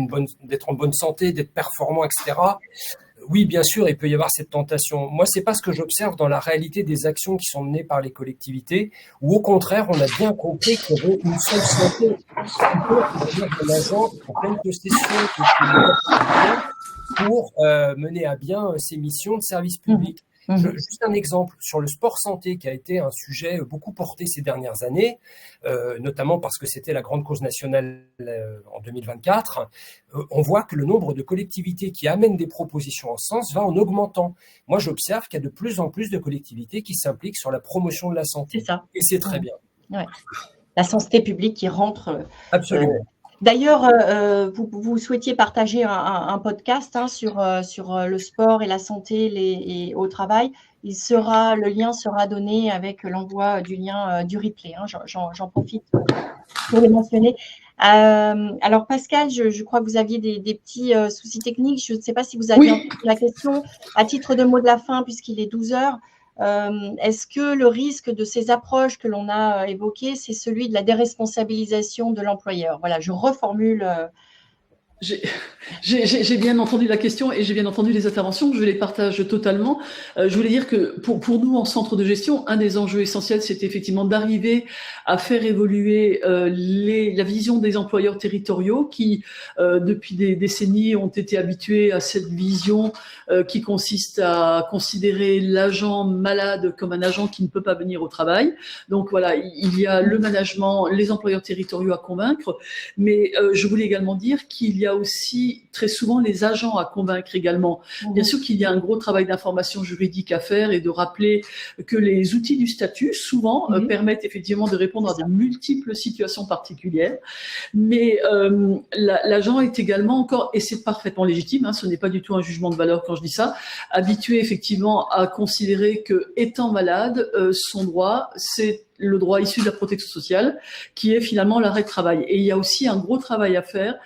en bonne santé, d'être performant, etc. Oui, bien sûr, il peut y avoir cette tentation. Moi, c'est pas ce que j'observe dans la réalité des actions qui sont menées par les collectivités, où au contraire, on a bien compris qu'il y avait une seule santé, c'est-à-dire un agent en pleine possession pour mener à bien ses missions de service public. Juste un exemple sur le sport santé qui a été un sujet beaucoup porté ces dernières années, notamment parce que c'était la grande cause nationale en 2024. On voit que le nombre de collectivités qui amènent des propositions en ce sens va en augmentant. Moi, j'observe qu'il y a de plus en plus de collectivités qui s'impliquent sur la promotion de la santé. C'est ça. Et c'est très bien. Ouais. La santé publique qui rentre. Absolument. D'ailleurs, vous souhaitiez partager un podcast sur le sport et la santé et au travail. Le lien sera donné avec l'envoi du lien du replay. J'en profite pour le mentionner. Alors Pascal, je crois que vous aviez des petits soucis techniques. Je ne sais pas si vous avez entendu la question. À titre de mot de la fin, puisqu'il est 12 heures, est-ce que le risque de ces approches que l'on a évoquées, c'est celui de la déresponsabilisation de l'employeur? Voilà, je reformule. J'ai bien entendu la question et j'ai bien entendu les interventions, je les partage totalement. Je voulais dire que pour nous, en centre de gestion, un des enjeux essentiels, c'était effectivement d'arriver à faire évoluer la vision des employeurs territoriaux qui, depuis des décennies, ont été habitués à cette vision qui consiste à considérer l'agent malade comme un agent qui ne peut pas venir au travail. Donc voilà, il y a le management, les employeurs territoriaux à convaincre, mais je voulais également dire qu'il y a aussi très souvent les agents à convaincre également. Bien sûr qu'il y a un gros travail d'information juridique à faire et de rappeler que les outils du statut, souvent, permettent effectivement de répondre à de multiples situations particulières. Mais l'agent est également encore, et c'est parfaitement légitime, ce n'est pas du tout un jugement de valeur quand je dis ça, habitué effectivement à considérer que, étant malade, son droit, c'est le droit issu de la protection sociale, qui est finalement l'arrêt de travail. Et il y a aussi un gros travail à faire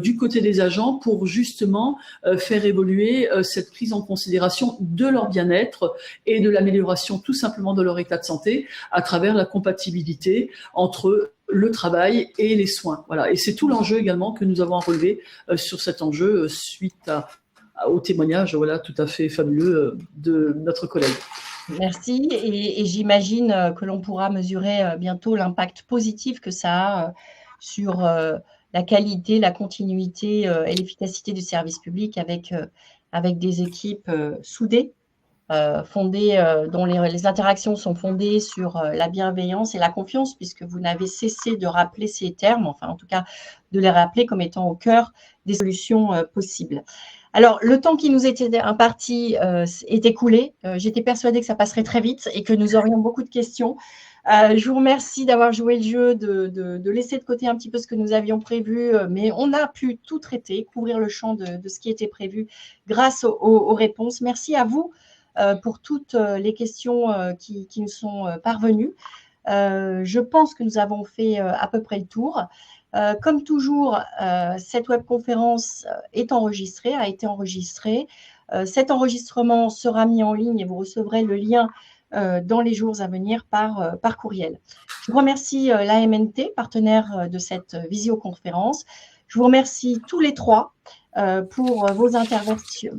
du côté des agents pour justement faire évoluer cette prise en considération de leur bien-être et de l'amélioration tout simplement de leur état de santé à travers la compatibilité entre le travail et les soins. Voilà. Et c'est tout l'enjeu également que nous avons à relever sur cet enjeu suite au témoignage tout à fait fabuleux de notre collègue. Merci, et j'imagine que l'on pourra mesurer bientôt l'impact positif que ça a sur la qualité, la continuité et l'efficacité du service public avec des équipes soudées, fondées, dont les interactions sont fondées sur la bienveillance et la confiance, puisque vous n'avez cessé de rappeler ces termes, enfin en tout cas de les rappeler comme étant au cœur des solutions possibles. Alors, le temps qui nous était imparti est écoulé. J'étais persuadée que ça passerait très vite et que nous aurions beaucoup de questions. Je vous remercie d'avoir joué le jeu, de laisser de côté un petit peu ce que nous avions prévu, mais on a pu tout traiter, couvrir le champ de ce qui était prévu grâce aux réponses. Merci à vous pour toutes les questions qui nous sont parvenues. Je pense que nous avons fait à peu près le tour. Comme toujours, cette webconférence a été enregistrée. Cet enregistrement sera mis en ligne et vous recevrez le lien dans les jours à venir par courriel. Je vous remercie la MNT, partenaire de cette visioconférence. Je vous remercie tous les trois pour vos interventions,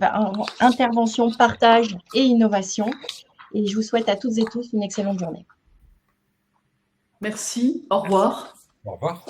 partage et innovation. Et je vous souhaite à toutes et tous une excellente journée. Merci. Au revoir. Au revoir.